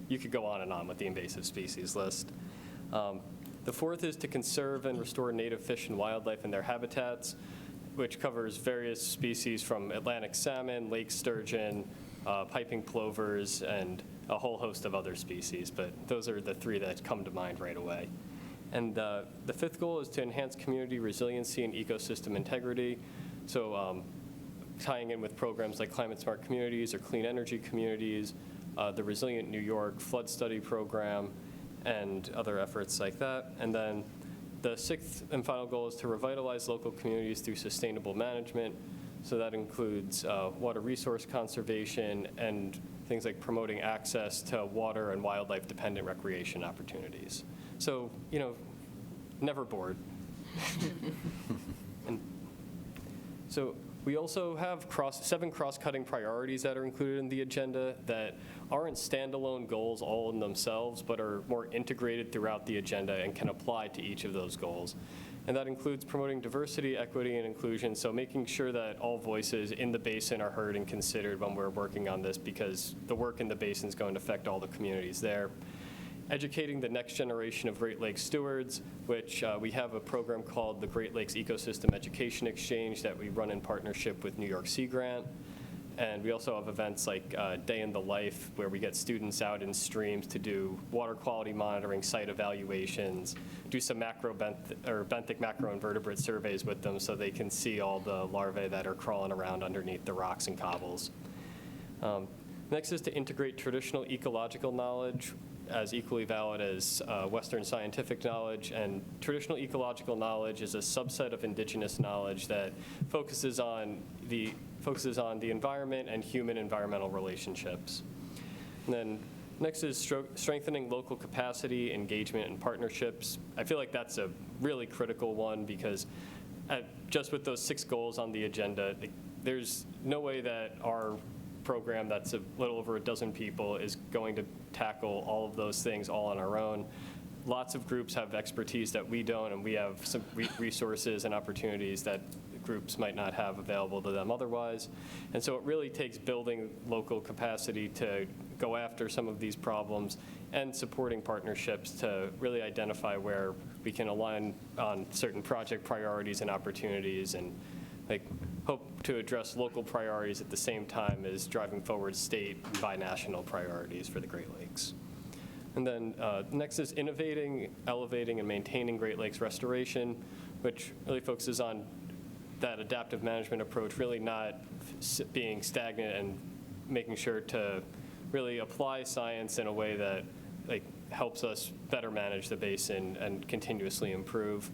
You could go on and on with the invasive species list. The fourth is to conserve and restore native fish and wildlife in their habitats, which covers various species from Atlantic salmon, lake sturgeon, piping plovers, and a whole host of other species, but those are the 3 that come to mind right away. And the fifth goal is to enhance community resiliency and ecosystem integrity, so tying in with programs like Climate Smart Communities or Clean Energy Communities, the Resilient New York Flood Study Program, and other efforts like that. And then the 6th and final goal is to revitalize local communities through sustainable management. So that includes water resource conservation and things like promoting access to water and wildlife-dependent recreation opportunities. So, never bored. And so we also have 7 cross-cutting priorities that are included in the agenda that aren't standalone goals all in themselves, but are more integrated throughout the agenda and can apply to each of those goals. And that includes promoting diversity, equity, and inclusion, so making sure that all voices in the basin are heard and considered when we're working on this, because the work in the basin is going to affect all the communities there. educating the next generation of Great Lakes stewards, which we have a program called the Great Lakes Ecosystem Education Exchange that we run in partnership with New York Sea Grant. And we also have events like Day in the Life, where we get students out in streams to do water quality monitoring, site evaluations, do some benthic macroinvertebrate surveys with them so they can see all the larvae that are crawling around underneath the rocks and cobbles. Next is to integrate traditional ecological knowledge as equally valid as Western scientific knowledge, and traditional ecological knowledge is a subset of indigenous knowledge that focuses on the environment and human environmental relationships. And then next is strengthening local capacity, engagement, and partnerships. I feel like that's a really critical one because just with those 6 goals on the agenda, there's no way that our program that's a little over a dozen people is going to tackle all of those things all on our own. Lots of groups have expertise that we don't, and we have some resources and opportunities that groups might not have available to them otherwise. And so it really takes building local capacity to go after some of these problems and supporting partnerships to really identify where we can align on certain project priorities and opportunities, and hope to address local priorities at the same time as driving forward state and binational priorities for the Great Lakes. And then next is innovating, elevating, and maintaining Great Lakes restoration, which really focuses on that adaptive management approach, really not being stagnant and making sure to really apply science in a way that helps us better manage the basin and continuously improve.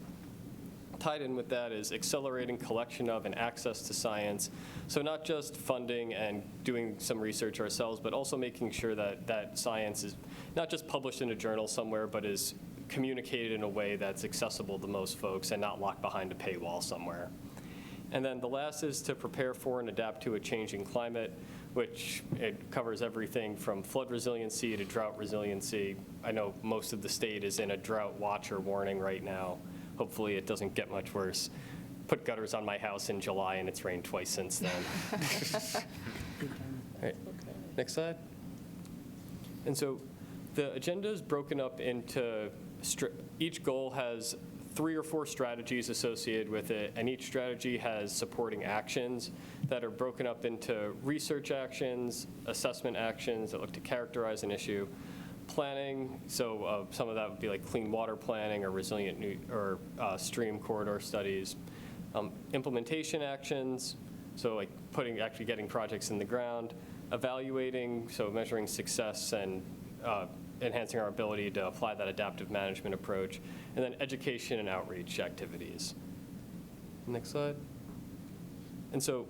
Tied in with that is accelerating collection of and access to science. So not just funding and doing some research ourselves, but also making sure that that science is not just published in a journal somewhere, but is communicated in a way that's accessible to most folks and not locked behind a paywall somewhere. And then the last is to prepare for and adapt to a changing climate, which it covers everything from flood resiliency to drought resiliency. I know most of the state is in a drought watch or warning right now. Hopefully it doesn't get much worse. Put gutters on my house in July and it's rained twice since then. All right, next slide. And so the agenda is broken up into, each goal has 3 or 4 strategies associated with it, and each strategy has supporting actions that are broken up into research actions, assessment actions that look to characterize an issue, planning, so some of that would be like clean water planning or resilient stream corridor studies, implementation actions, so like actually getting projects in the ground, evaluating, so measuring success and enhancing our ability to apply that adaptive management approach, and then education and outreach activities. Next slide. And so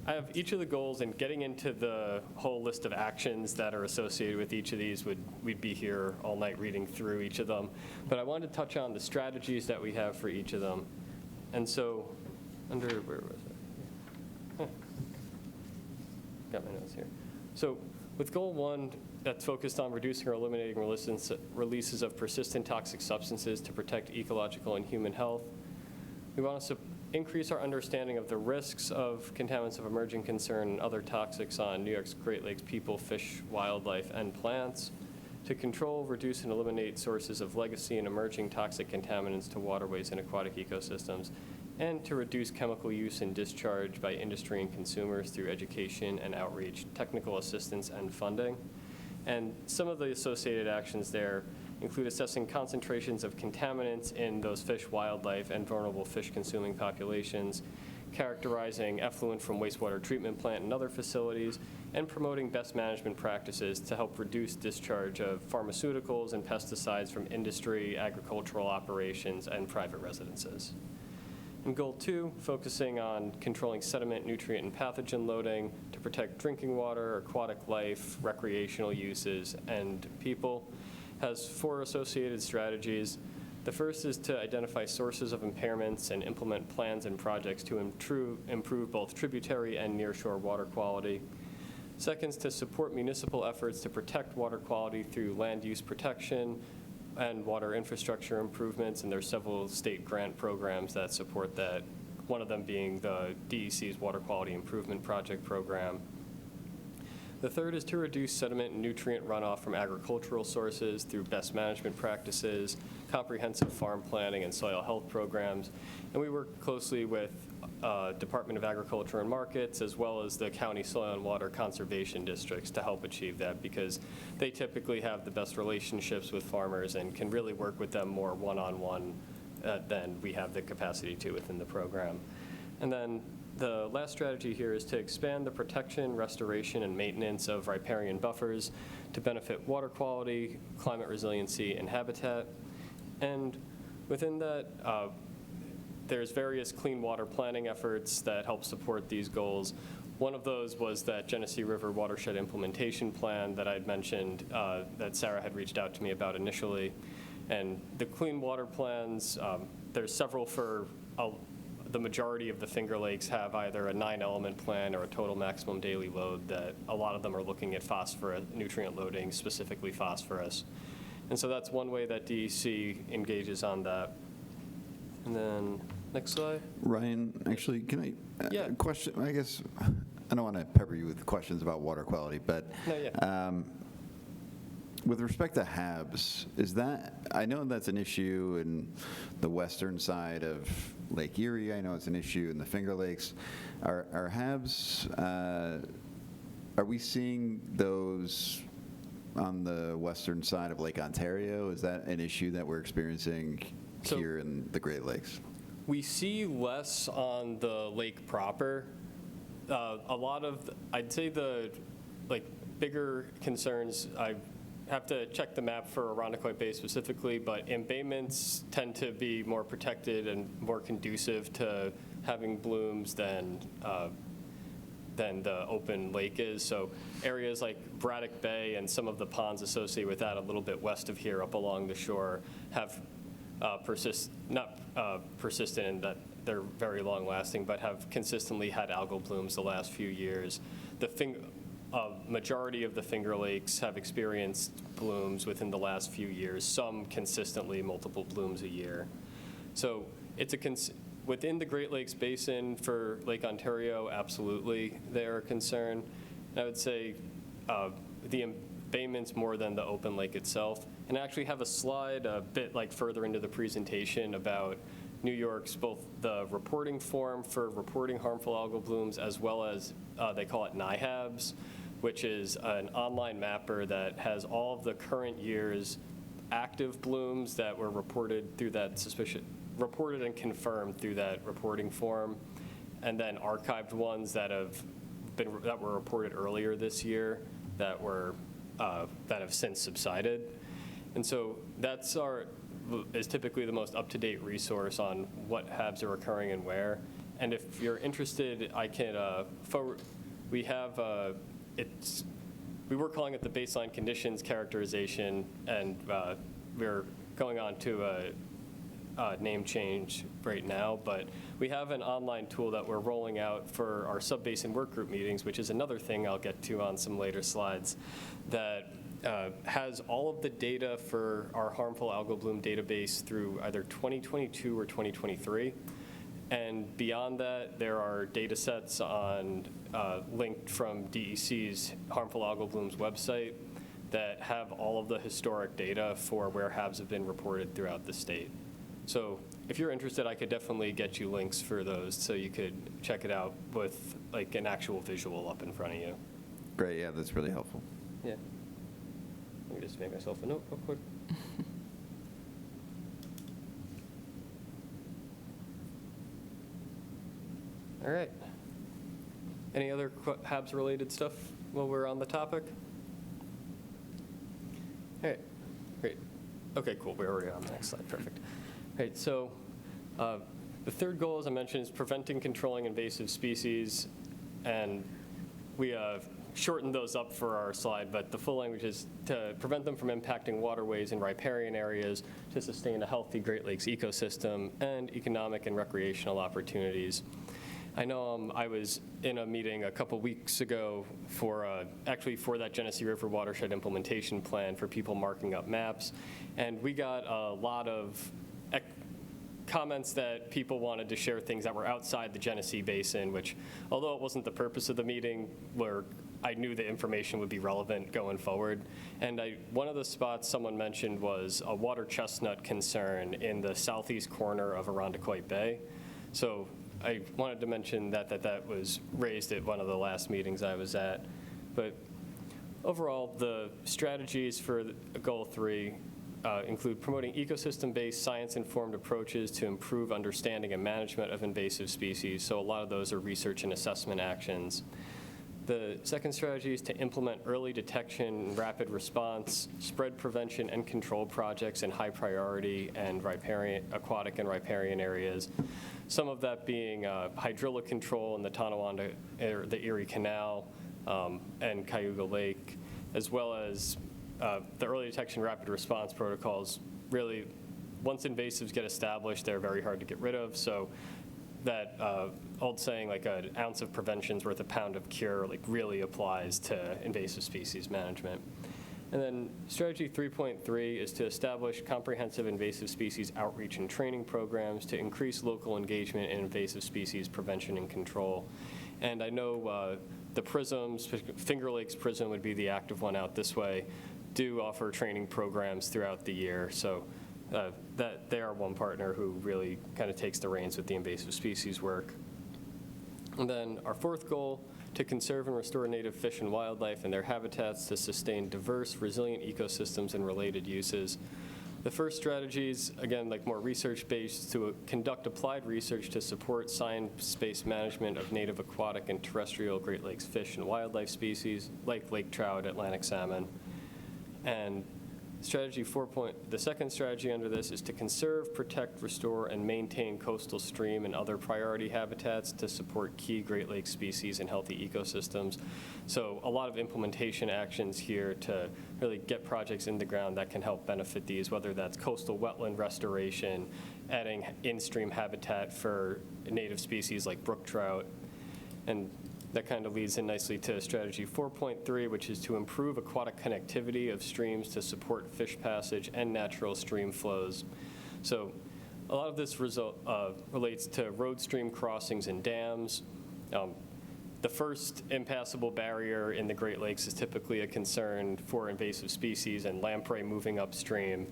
I have each of the goals, and getting into the whole list of actions that are associated with each of these we'd be here all night reading through each of them. But I wanted to touch on the strategies that we have for each of them. And so where was it? Got my notes here. So with goal 1, that's focused on reducing or eliminating releases of persistent toxic substances to protect ecological and human health. We want to increase our understanding of the risks of contaminants of emerging concern and other toxics on New York's Great Lakes people, fish, wildlife, and plants, to control, reduce, and eliminate sources of legacy and emerging toxic contaminants to waterways and aquatic ecosystems, and to reduce chemical use and discharge by industry and consumers through education and outreach, technical assistance, and funding. And some of the associated actions there include assessing concentrations of contaminants in those fish, wildlife, and vulnerable fish-consuming populations, characterizing effluent from wastewater treatment plant and other facilities, and promoting best management practices to help reduce discharge of pharmaceuticals and pesticides from industry, agricultural operations, and private residences. And goal 2, focusing on controlling sediment, nutrient, and pathogen loading to protect drinking water, aquatic life, recreational uses, and people, has 4 associated strategies. The first is to identify sources of impairments and implement plans and projects to improve both tributary and nearshore water quality. Second is to support municipal efforts to protect water quality through land use protection and water infrastructure improvements, and there's several state grant programs that support that, one of them being the DEC's Water Quality Improvement Project program. The third is to reduce sediment and nutrient runoff from agricultural sources through best management practices, comprehensive farm planning, and soil health programs. And we work closely with Department of Agriculture and Markets, as well as the county soil and water conservation districts to help achieve that, because they typically have the best relationships with farmers and can really work with them more one-on-one than we have the capacity to within the program. And then the last strategy here is to expand the protection, restoration, and maintenance of riparian buffers to benefit water quality, climate resiliency, and habitat. And within that, there's various clean water planning efforts that help support these goals. One of those was that Genesee River Watershed Implementation Plan that I'd mentioned that Sarah had reached out to me about initially. And the clean water plans, there's several for the majority of the Finger Lakes have either a 9-element plan or a total maximum daily load that a lot of them are looking at phosphorus, nutrient loading, specifically phosphorus. And so that's one way that DEC engages on that. And then, next slide. Ryan, actually, can I, Yeah. question, I guess, I don't want to pepper you with questions about water quality, but No, yeah. with respect to HABs, is that, I know that's an issue in the western side of Lake Erie, I know it's an issue in the Finger Lakes. Are HABs, are we seeing those on the western side of Lake Ontario? Is that an issue that we're experiencing here in the Great Lakes? We see less on the lake proper. A lot of, I'd say the bigger concerns, I have to check the map for Irondequoit Bay specifically, but embayments tend to be more protected and more conducive to having blooms than the open lake is. So areas like Braddock Bay and some of the ponds associated with that a little bit west of here up along the shore have not persistent in that they're very long lasting, but have consistently had algal blooms the last few years. The majority of the Finger Lakes have experienced blooms within the last few years, some consistently multiple blooms a year. So it's within the Great Lakes Basin for Lake Ontario, absolutely they're a concern. And I would say the embayments more than the open lake itself. And I actually have a slide a bit further into the presentation about New York's both the reporting form for reporting harmful algal blooms, as well as they call it NIHABs, which is an online mapper that has all of the current year's active blooms that were reported through that reported and confirmed through that reporting form, and then archived ones that were reported earlier this year that have since subsided. And so is typically the most up-to-date resource on what HABs are occurring and where. And if you're interested, I can forward. We have we were calling it the baseline conditions characterization, and we're going on to a name change right now, but we have an online tool that we're rolling out for our sub-basin work group meetings, which is another thing I'll get to on some later slides, that has all of the data for our harmful algal bloom database through either 2022 or 2023. And beyond that, there are data sets linked from DEC's Harmful Algal Blooms website that have all of the historic data for where HABs have been reported throughout the state. So if you're interested, I could definitely get you links for those so you could check it out with an actual visual up in front of you. Great, yeah, that's really helpful. Yeah. Let me just make myself a note real quick. All right. Any other HABs-related stuff while we're on the topic? All right, great. Okay, cool, we're already on the next slide, perfect. All right, so the third goal, as I mentioned, is preventing, controlling invasive species, and we shortened those up for our slide, but the full language is to prevent them from impacting waterways and riparian areas, to sustain a healthy Great Lakes ecosystem, and economic and recreational opportunities. I know I was in a meeting a couple weeks ago for that Genesee River Watershed Implementation Plan for people marking up maps, and we got a lot of comments that people wanted to share things that were outside the Genesee Basin, which, although it wasn't the purpose of the meeting, were I knew the information would be relevant going forward. And one of the spots someone mentioned was a water chestnut concern in the southeast corner of Irondequoit Bay. So I wanted to mention that was raised at one of the last meetings I was at. But overall, the strategies for Goal 3 include promoting ecosystem-based, science-informed approaches to improve understanding and management of invasive species. So a lot of those are research and assessment actions. The second strategy is to implement early detection, rapid response, spread prevention and control projects in high priority and aquatic and riparian areas. Some of that being hydrilla control in the Tonawanda, the Erie Canal, and Cayuga Lake, as well as the early detection rapid response protocols. Really, once invasives get established, they're very hard to get rid of. So that old saying, like an ounce of prevention is worth a pound of cure, like really applies to invasive species management. And then strategy 3.3 is to establish comprehensive invasive species outreach and training programs to increase local engagement in invasive species prevention and control. And I know the prisms, Finger Lakes Prism would be the active one out this way, do offer training programs throughout the year. So that they are one partner who really kind of takes the reins with the invasive species work. And then our fourth goal, to conserve and restore native fish and wildlife and their habitats to sustain diverse, resilient ecosystems and related uses. The first strategies, again, like more research-based, to conduct applied research to support science-based management of native aquatic and terrestrial Great Lakes fish and wildlife species, like lake trout, Atlantic salmon. And strategy 4. The second strategy under this is to conserve, protect, restore, and maintain coastal stream and other priority habitats to support key Great Lakes species and healthy ecosystems. So a lot of implementation actions here to really get projects in the ground that can help benefit these, whether that's coastal wetland restoration, adding in-stream habitat for native species like brook trout. And that kind of leads in nicely to strategy 4.3, which is to improve aquatic connectivity of streams to support fish passage and natural stream flows. So a lot of this relates to road stream crossings and dams. The first impassable barrier in the Great Lakes is typically a concern for invasive species and lamprey moving upstream.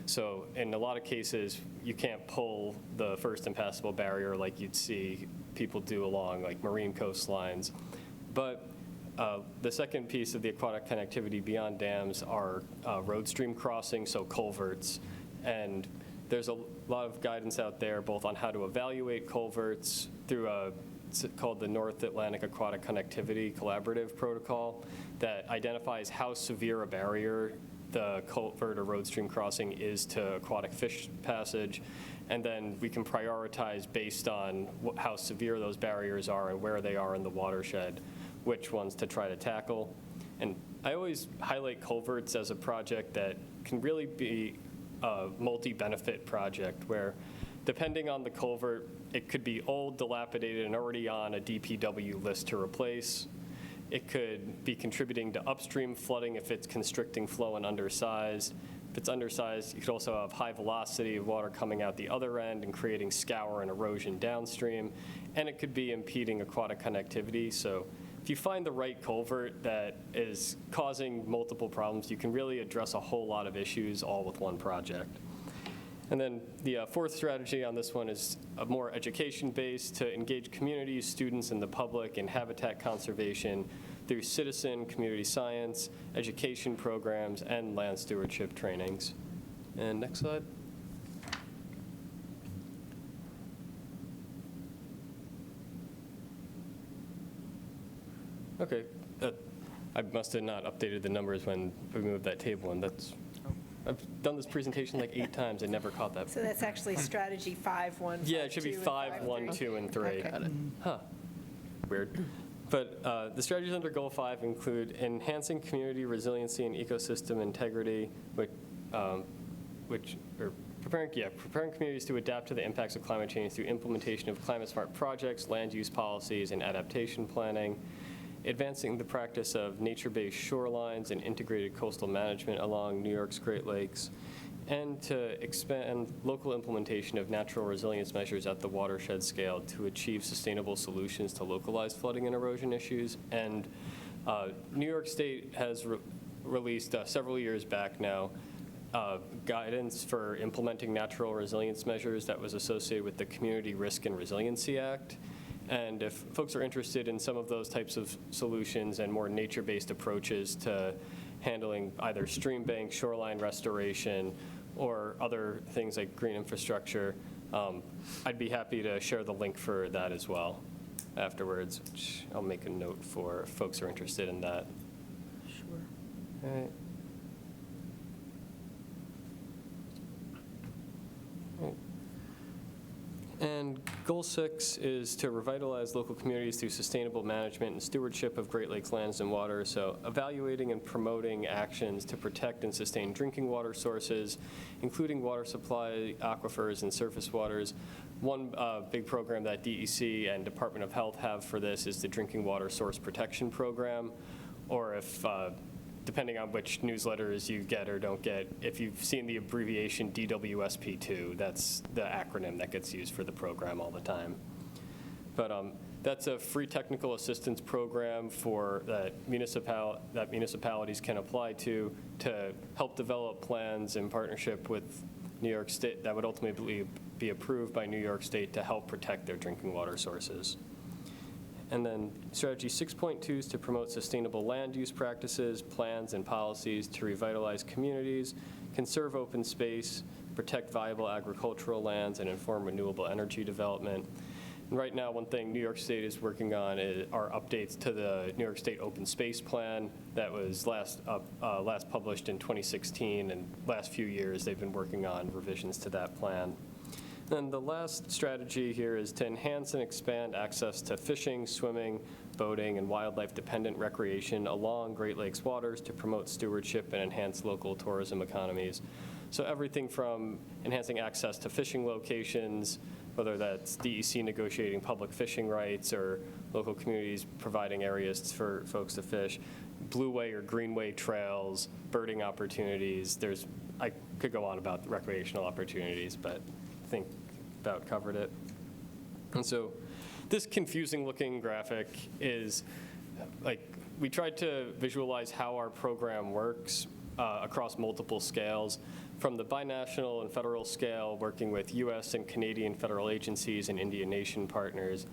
So in a lot of cases, you can't pull the first impassable barrier like you'd see people do along like marine coastlines. But the second piece of the aquatic connectivity beyond dams are road stream crossings, so culverts. And there's a lot of guidance out there both on how to evaluate culverts through it's called the North Atlantic Aquatic Connectivity Collaborative Protocol that identifies how severe a barrier the culvert or road stream crossing is to aquatic fish passage. And then we can prioritize based on how severe those barriers are and where they are in the watershed, which ones to try to tackle. And I always highlight culverts as a project that can really be a multi-benefit project where, depending on the culvert, it could be old, dilapidated, and already on a DPW list to replace. It could be contributing to upstream flooding if it's constricting flow and undersized. If it's undersized, you could also have high velocity of water coming out the other end and creating scour and erosion downstream. And it could be impeding aquatic connectivity. So if you find the right culvert that is causing multiple problems, you can really address a whole lot of issues all with one project. And then the fourth strategy on this one is more education-based to engage communities, students, and the public in habitat conservation through citizen, community science, education programs, and land stewardship trainings. And next slide. Okay, I must have not updated the numbers when we moved that table, and I've done this presentation like 8 times. I never caught that. So that's actually strategy 5, 1, 5, Yeah, it should be 2, and 5, 1, 2, and 3. Okay. Huh. Weird. But the strategies under Goal 5 include enhancing community resiliency and ecosystem integrity, which preparing communities to adapt to the impacts of climate change through implementation of climate-smart projects, land use policies, and adaptation planning. Advancing the practice of nature-based shorelines and integrated coastal management along New York's Great Lakes, and to expand local implementation of natural resilience measures at the watershed scale to achieve sustainable solutions to localized flooding and erosion issues. And New York State has released several years back now guidance for implementing natural resilience measures that was associated with the Community Risk and Resiliency Act. And if folks are interested in some of those types of solutions and more nature-based approaches to handling either stream bank, shoreline restoration, or other things like green infrastructure, I'd be happy to share the link for that as well afterwards, which I'll make a note for if folks are interested in that. Sure. All right. And goal 6 is to revitalize local communities through sustainable management and stewardship of Great Lakes lands and water. So evaluating and promoting actions to protect and sustain drinking water sources, including water supply, aquifers, and surface waters. One big program that DEC and Department of Health have for this is the Drinking Water Source Protection Program, or if depending on which newsletters you get or don't get, if you've seen the abbreviation DWSP2, that's the acronym that gets used for the program all the time. But that's a free technical assistance program for that municipalities can apply to help develop plans in partnership with New York State that would ultimately be approved by New York State to help protect their drinking water sources. And then strategy 6.2 is to promote sustainable land use practices, plans, and policies to revitalize communities, conserve open space, protect viable agricultural lands, and inform renewable energy development. And right now, one thing New York State is working on are updates to the New York State Open Space Plan that was last published in 2016, and last few years they've been working on revisions to that plan. Then the last strategy here is to enhance and expand access to fishing, swimming, boating, and wildlife-dependent recreation along Great Lakes waters to promote stewardship and enhance local tourism economies. So everything from enhancing access to fishing locations, whether that's DEC negotiating public fishing rights or local communities providing areas for folks to fish, blueway or greenway trails, birding opportunities. I could go on about recreational opportunities, but I think about covered it. And so this confusing looking graphic is we tried to visualize how our program works across multiple scales, from the binational and federal scale, working with US and Canadian federal agencies and Indian Nation partners,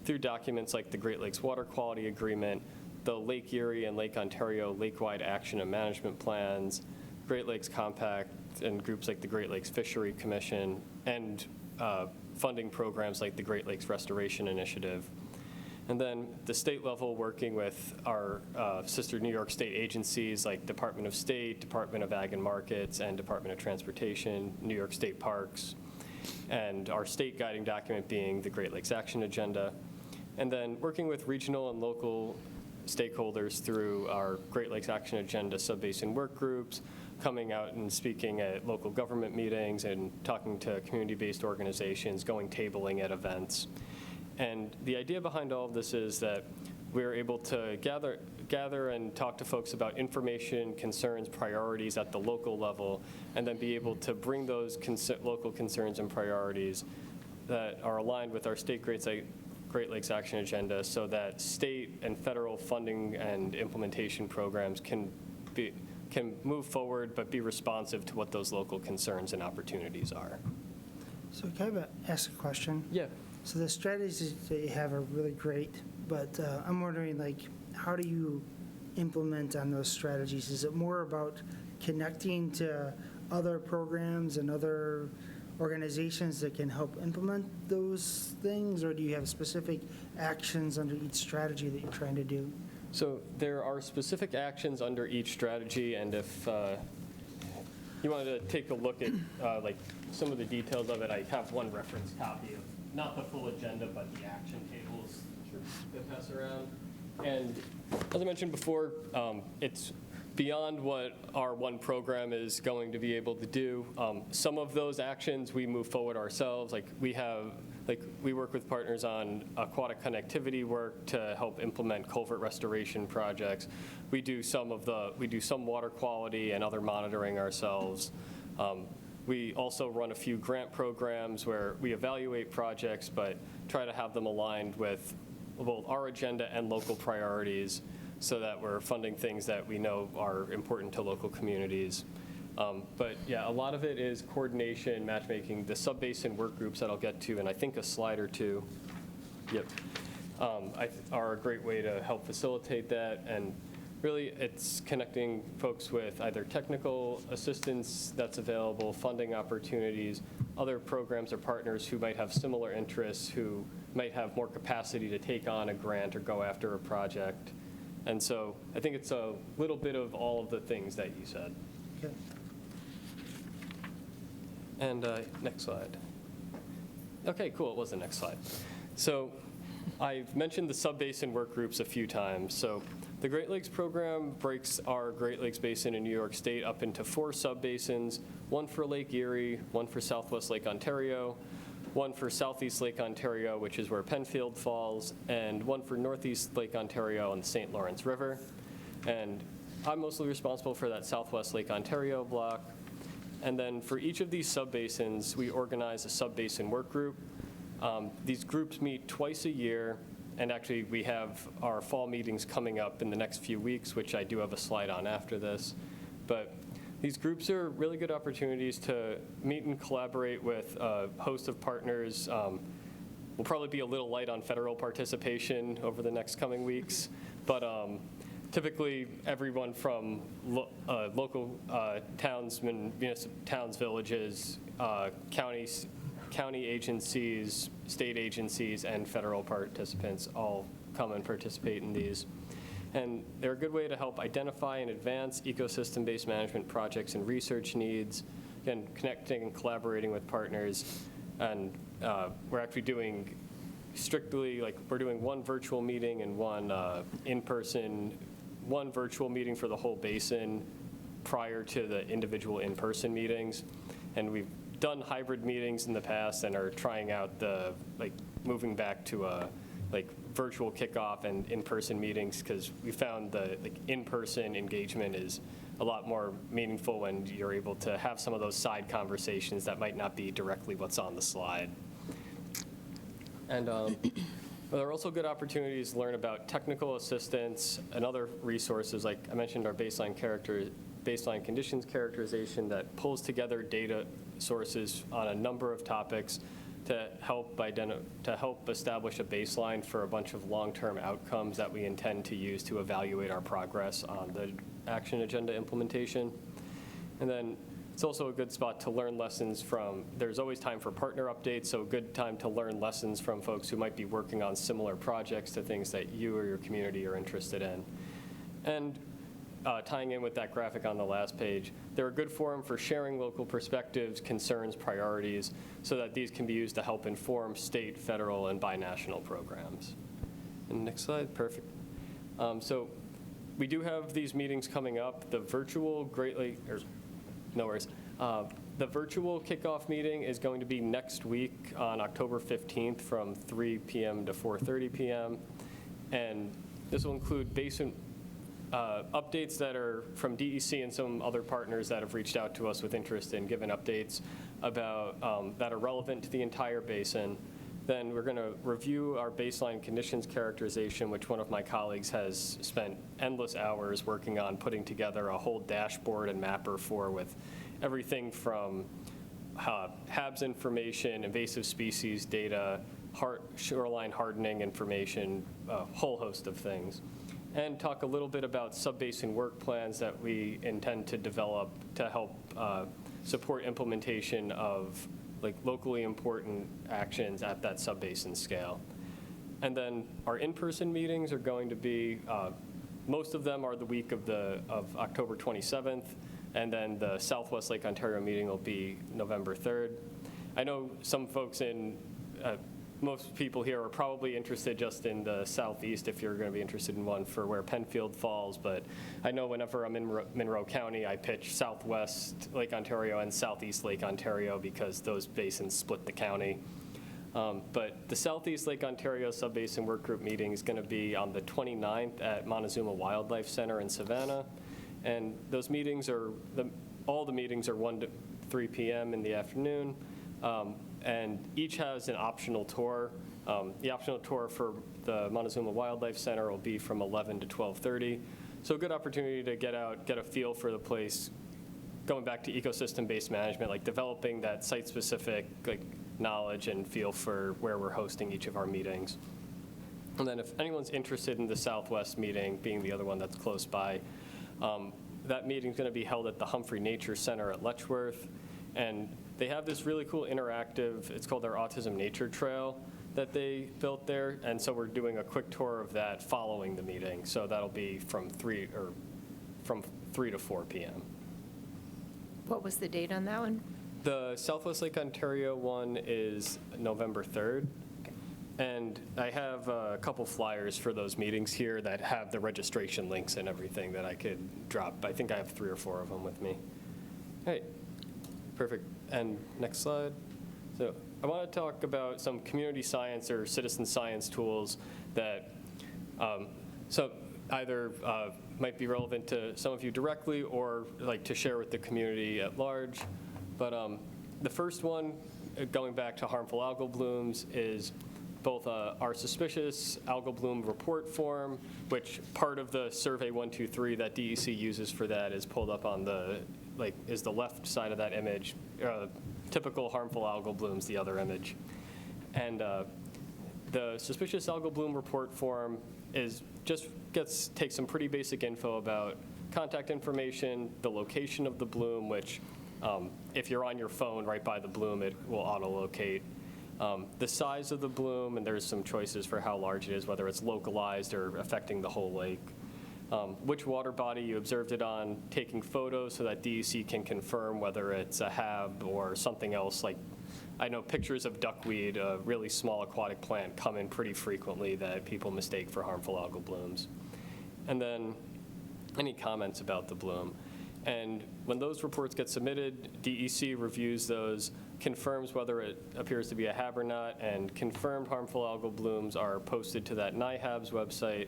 through documents like the Great Lakes Water Quality Agreement, the Lake Erie and Lake Ontario Lakewide Action and Management Plans, Great Lakes Compact, and groups like the Great Lakes Fishery Commission, and funding programs like the Great Lakes Restoration Initiative. And then the state level, working with our sister New York State agencies like Department of State, Department of Ag and Markets, and Department of Transportation, New York State Parks, and our state guiding document being the Great Lakes Action Agenda. And then working with regional and local stakeholders through our Great Lakes Action Agenda sub-basin work groups, coming out and speaking at local government meetings and talking to community-based organizations, going tabling at events. And the idea behind all of this is that we're able to gather and talk to folks about information, concerns, priorities at the local level, and then be able to bring those local concerns and priorities that are aligned with our state Great Lakes Action Agenda, so that state and federal funding and implementation programs can move forward but be responsive to what those local concerns and opportunities are. So can I ask a question? Yeah. So the strategies that you have are really great, but I'm wondering, how do you implement on those strategies? Is it more about connecting to other programs and other organizations that can help implement those things, or do you have specific actions under each strategy that you're trying to do? So there are specific actions under each strategy, and if you wanted to take a look at some of the details of it, I have one reference copy of not the full agenda, but the action tables that pass around. And as I mentioned before, it's beyond what our one program is going to be able to do. Some of those actions we move forward ourselves. We work with partners on aquatic connectivity work to help implement culvert restoration projects. We do some water quality and other monitoring ourselves. We also run a few grant programs where we evaluate projects but try to have them aligned with both our agenda and local priorities. so that we're funding things that we know are important to local communities. But yeah, a lot of it is coordination, matchmaking, the sub-basin work groups that I'll get to, and I think a slide or two, yep, are a great way to help facilitate that. And really, it's connecting folks with either technical assistance that's available, funding opportunities, other programs or partners who might have similar interests, who might have more capacity to take on a grant or go after a project. And so I think it's a little bit of all of the things that you said. Okay. And next slide. Okay, cool, it was the next slide. So I've mentioned the sub-basin work groups a few times. So the Great Lakes program breaks our Great Lakes Basin in New York State up into 4 sub-basins, one for Lake Erie, one for Southwest Lake Ontario, one for Southeast Lake Ontario, which is where Penfield falls, and one for Northeast Lake Ontario and the St. Lawrence River. And I'm mostly responsible for that Southwest Lake Ontario block. And then for each of these sub-basins, we organize a sub-basin work group. These groups meet twice a year, and actually we have our fall meetings coming up in the next few weeks, which I do have a slide on after this. But these groups are really good opportunities to meet and collaborate with a host of partners. We'll probably be a little light on federal participation over the next coming weeks, but typically everyone from local townsmen, towns, villages, counties, county agencies, state agencies, and federal participants all come and participate in these. And they're a good way to help identify and advance ecosystem-based management projects and research needs, again, connecting and collaborating with partners. And we're actually doing strictly, like, we're doing one virtual meeting and one in-person, one virtual meeting for the whole basin prior to the individual in-person meetings. And we've done hybrid meetings in the past and are trying out the, like, moving back to a, like, virtual kickoff and in-person meetings, because we found the, like, in-person engagement is a lot more meaningful when you're able to have some of those side conversations that might not be directly what's on the slide. And there are also good opportunities to learn about technical assistance and other resources. Like I mentioned, our baseline conditions characterization that pulls together data sources on a number of topics to help establish a baseline for a bunch of long-term outcomes that we intend to use to evaluate our progress on the action agenda implementation. And then it's also a good spot to learn lessons from, there's always time for partner updates, so a good time to learn lessons from folks who might be working on similar projects to things that you or your community are interested in. And tying in with that graphic on the last page, they're a good forum for sharing local perspectives, concerns, priorities, so that these can be used to help inform state, federal, and binational programs. And next slide, perfect. So we do have these meetings coming up. The virtual no worries. The virtual kickoff meeting is going to be next week on October 15th from 3 p.m. to 4:30 p.m. And this will include basin updates that are from DEC and some other partners that have reached out to us with interest in giving updates about that are relevant to the entire basin. Then we're going to review our baseline conditions characterization, which one of my colleagues has spent endless hours working on putting together a whole dashboard and mapper for, with everything from HABs information, invasive species data, shoreline hardening information, a whole host of things. And talk a little bit about sub-basin work plans that we intend to develop to help support implementation of, like, locally important actions at that sub-basin scale. And then our in-person meetings are going to be, most of them are the week of October 27th, and then the Southwest Lake Ontario meeting will be November 3rd. I know some folks most people here are probably interested just in the southeast, if you're going to be interested in one for where Penfield falls, but I know whenever I'm in Monroe County, I pitch Southwest Lake Ontario and Southeast Lake Ontario because those basins split the county. But the Southeast Lake Ontario Subbasin Work Group meeting is going to be on the 29th at Montezuma Wildlife Center in Savannah, and those meetings are, all the meetings are 1 to 3 p.m. in the afternoon. and each has an optional tour. The optional tour for the Montezuma Wildlife Center will be from 11 to 12:30. So a good opportunity to get out, get a feel for the place, going back to ecosystem-based management, like developing that site-specific like knowledge and feel for where we're hosting each of our meetings. And then if anyone's interested in the Southwest meeting, being the other one that's close by, that meeting's going to be held at the Humphrey Nature Center at Letchworth. And they have this really cool interactive, it's called their Autism Nature Trail that they built there. And so we're doing a quick tour of that following the meeting. So that'll be from 3 to 4 p.m. What was the date on that one? The Southwest Lake Ontario one is November 3rd. And I have a couple flyers for those meetings here that have the registration links and everything that I could drop. I think I have 3 or 4 of them with me. All right, perfect. And next slide. So I want to talk about some community science or citizen science tools that either might be relevant to some of you directly or like to share with the community at large. But the first one, going back to harmful algal blooms, is both our suspicious algal bloom report form, which part of the survey 123 that DEC uses for that is pulled up on the, is the left side of that image. Typical harmful algal blooms, the other image. And the suspicious algal bloom report form takes some pretty basic info about contact information, the location of the bloom, which if you're on your phone right by the bloom, it will auto-locate. The size of the bloom, and there's some choices for how large it is, whether it's localized or affecting the whole lake. Which water body you observed it on, taking photos so that DEC can confirm whether it's a HAB or something else. Like, I know pictures of duckweed, a really small aquatic plant, come in pretty frequently that people mistake for harmful algal blooms. And then any comments about the bloom. And when those reports get submitted, DEC reviews those, confirms whether it appears to be a HAB or not, and confirmed harmful algal blooms are posted to that NIHAB's website.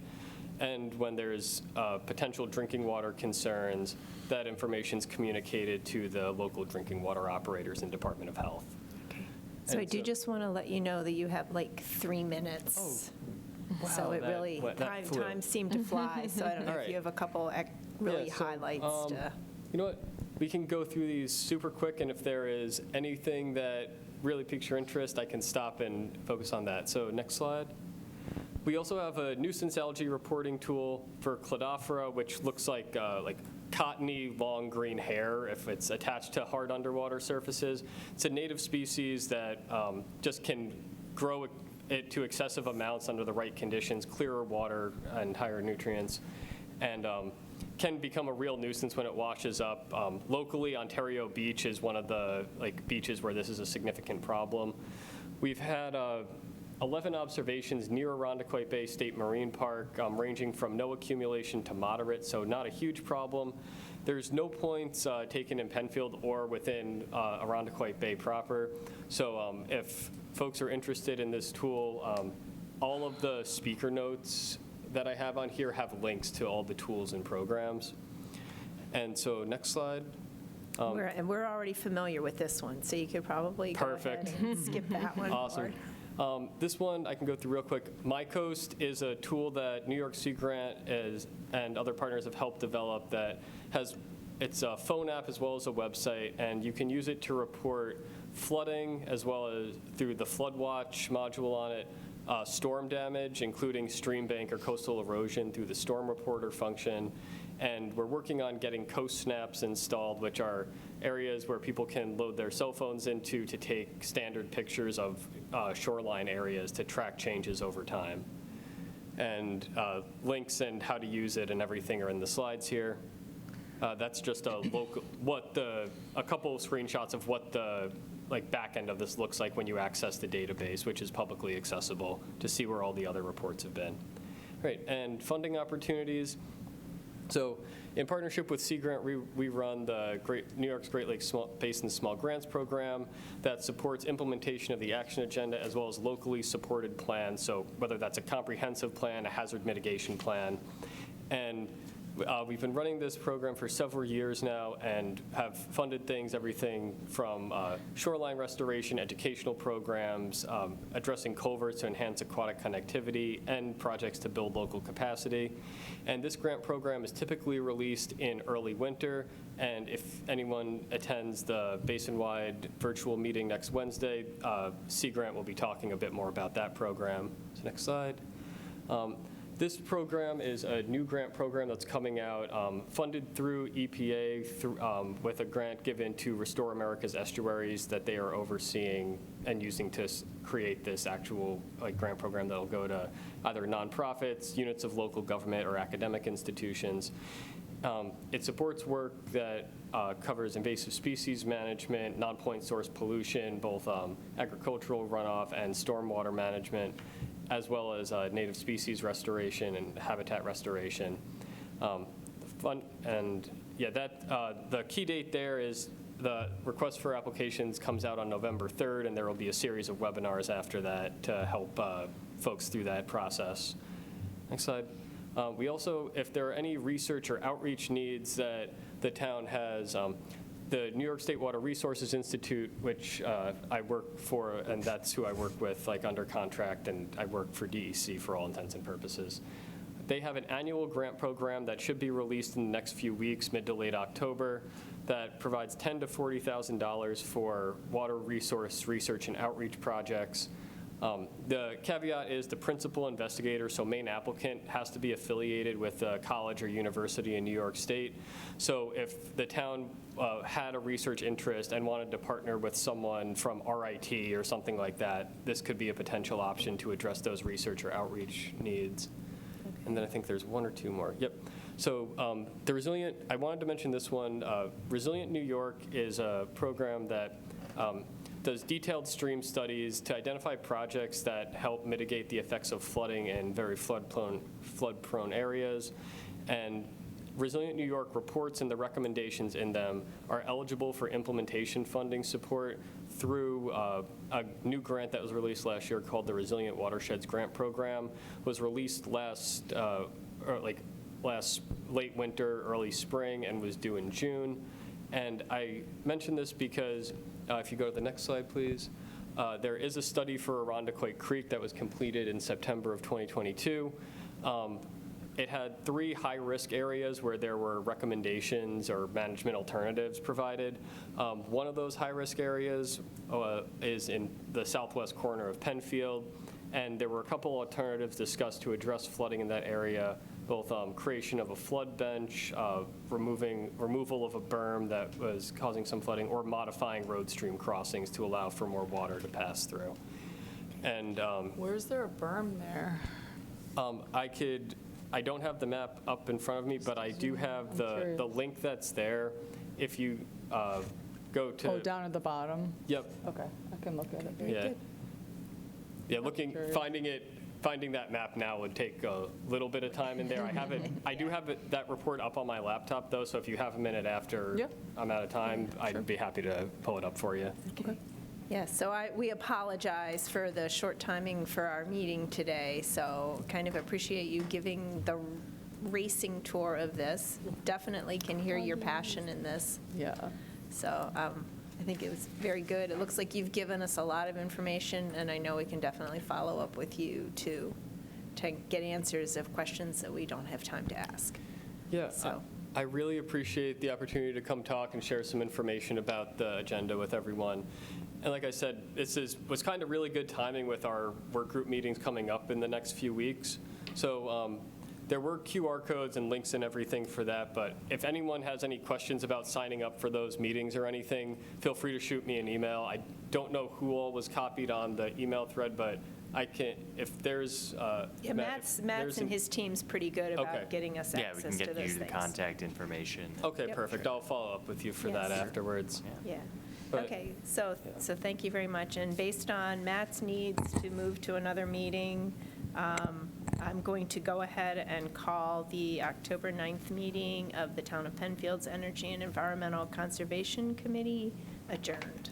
And when there's potential drinking water concerns, that information's communicated to the local drinking water operators and Department of Health. Okay. So I do just want to let you know that you have like 3 minutes. Oh, So wow, it really, time seemed to fly, so I don't know All if right. you have a couple really highlights to. You know what? We can go through these super quick, and if there is anything that really piques your interest, I can stop and focus on that. So next slide. We also have a nuisance algae reporting tool for Cladophora, which looks like cottony, long green hair if it's attached to hard underwater surfaces. It's a native species that just can grow it to excessive amounts under the right conditions, clearer water and higher nutrients, and can become a real nuisance when it washes up. Locally, Ontario Beach is one of the beaches where this is a significant problem. We've had 11 observations near Irondequoit Bay State Marine Park, ranging from no accumulation to moderate, so not a huge problem. There's no points taken in Penfield or within Irondequoit Bay proper. So if folks are interested in this tool, all of the speaker notes that I have on here have links to all the tools and programs. And so next slide. We're already familiar with this one, so you could probably go ahead and skip that one. Awesome. This one I can go through real quick. MyCoast is a tool that New York Sea Grant and other partners have helped develop that it's a phone app as well as a website, and you can use it to report flooding as well as through the Flood Watch module on it, storm damage, including stream bank or coastal erosion through the Storm Reporter function. And we're working on getting coast snaps installed, which are areas where people can load their cell phones into to take standard pictures of shoreline areas to track changes over time. And links and how to use it and everything are in the slides here. That's just a couple of screenshots of what the back end of this looks like when you access the database, which is publicly accessible, to see where all the other reports have been. Right, and funding opportunities. So in partnership with Sea Grant, we run the New York's Great Lakes Basin Small Grants Program that supports implementation of the action agenda as well as locally supported plans, so whether that's a comprehensive plan, a hazard mitigation plan. And We've been running this program for several years now and have funded things, everything from shoreline restoration, educational programs, addressing culverts to enhance aquatic connectivity, and projects to build local capacity. And this grant program is typically released in early winter. And if anyone attends the basin-wide virtual meeting next Wednesday, Sea Grant will be talking a bit more about that program. So next slide. This program is a new grant program that's coming out, funded through EPA with a grant given to Restore America's Estuaries that they are overseeing and using to create this actual grant program that will go to either nonprofits, units of local government, or academic institutions. It supports work that covers invasive species management, non-point source pollution, both agricultural runoff and stormwater management, as well as native species restoration and habitat restoration. The key date there is the request for applications comes out on November 3rd, and there will be a series of webinars after that to help folks through that process. Next slide. We also, if there are any research or outreach needs that the town has, the New York State Water Resources Institute, which I work for, and that's who I work with under contract, and I work for DEC for all intents and purposes. They have an annual grant program that should be released in the next few weeks, mid to late October, that provides $10,000 to $40,000 for water resource research and outreach projects. The caveat is the principal investigator, so main applicant, has to be affiliated with a college or university in New York State. So if the town had a research interest and wanted to partner with someone from RIT or something like that, this could be a potential option to address those research or outreach needs. Okay. And then I think there's one or two more. Yep. So the Resilient, I wanted to mention this one. Resilient New York is a program that does detailed stream studies to identify projects that help mitigate the effects of flooding in very flood-prone areas. And Resilient New York reports and the recommendations in them are eligible for implementation funding support through a new grant that was released last year called the Resilient Watersheds Grant Program. Was released last late winter, early spring, and was due in June. And I mention this because if you go to the next slide, please. There is a study for Irondequoit Creek that was completed in September of 2022. It had 3 high-risk areas where there were recommendations or management alternatives provided. One of those high-risk areas is in the southwest corner of Penfield, and there were a couple alternatives discussed to address flooding in that area, both creation of a flood bench, removal of a berm that was causing some flooding, or modifying road stream crossings to allow for more water to pass through. And where's there a berm there? I don't have the map up in front of me, but I do have the link that's there. If you go to... Oh, down at the bottom? Yep. Okay, I can look at it. Very good. Yeah, finding that map now would take a little bit of time in there. I do have that report up on my laptop, though, so if you have a minute after I'm out of time, I'd be happy to pull it up for you. Okay. Yeah, so we apologize for the short timing for our meeting today, so kind of appreciate you giving the racing tour of this. Definitely can hear your passion in this. Yeah. So I think it was very good. It looks like you've given us a lot of information, and I know we can definitely follow up with you to get answers of questions that we don't have time to ask. Yeah, so. I really appreciate the opportunity to come talk and share some information about the agenda with everyone. And like I said, was kind of really good timing with our work group meetings coming up in the next few weeks. So there were QR codes and links and everything for that, but if anyone has any questions about signing up for those meetings or anything, feel free to shoot me an email. I don't know who all was copied on the email thread, but I can, if there's... yeah, Matt's and his team's pretty good about getting us access to those things. Yeah, we can get you the contact information. Okay, perfect. I'll follow up with you for that afterwards. Yeah. But, okay, so thank you very much. And based on Matt's needs to move to another meeting, I'm going to go ahead and call the October 9th meeting of the Town of Penfield's Energy and Environmental Conservation Committee adjourned.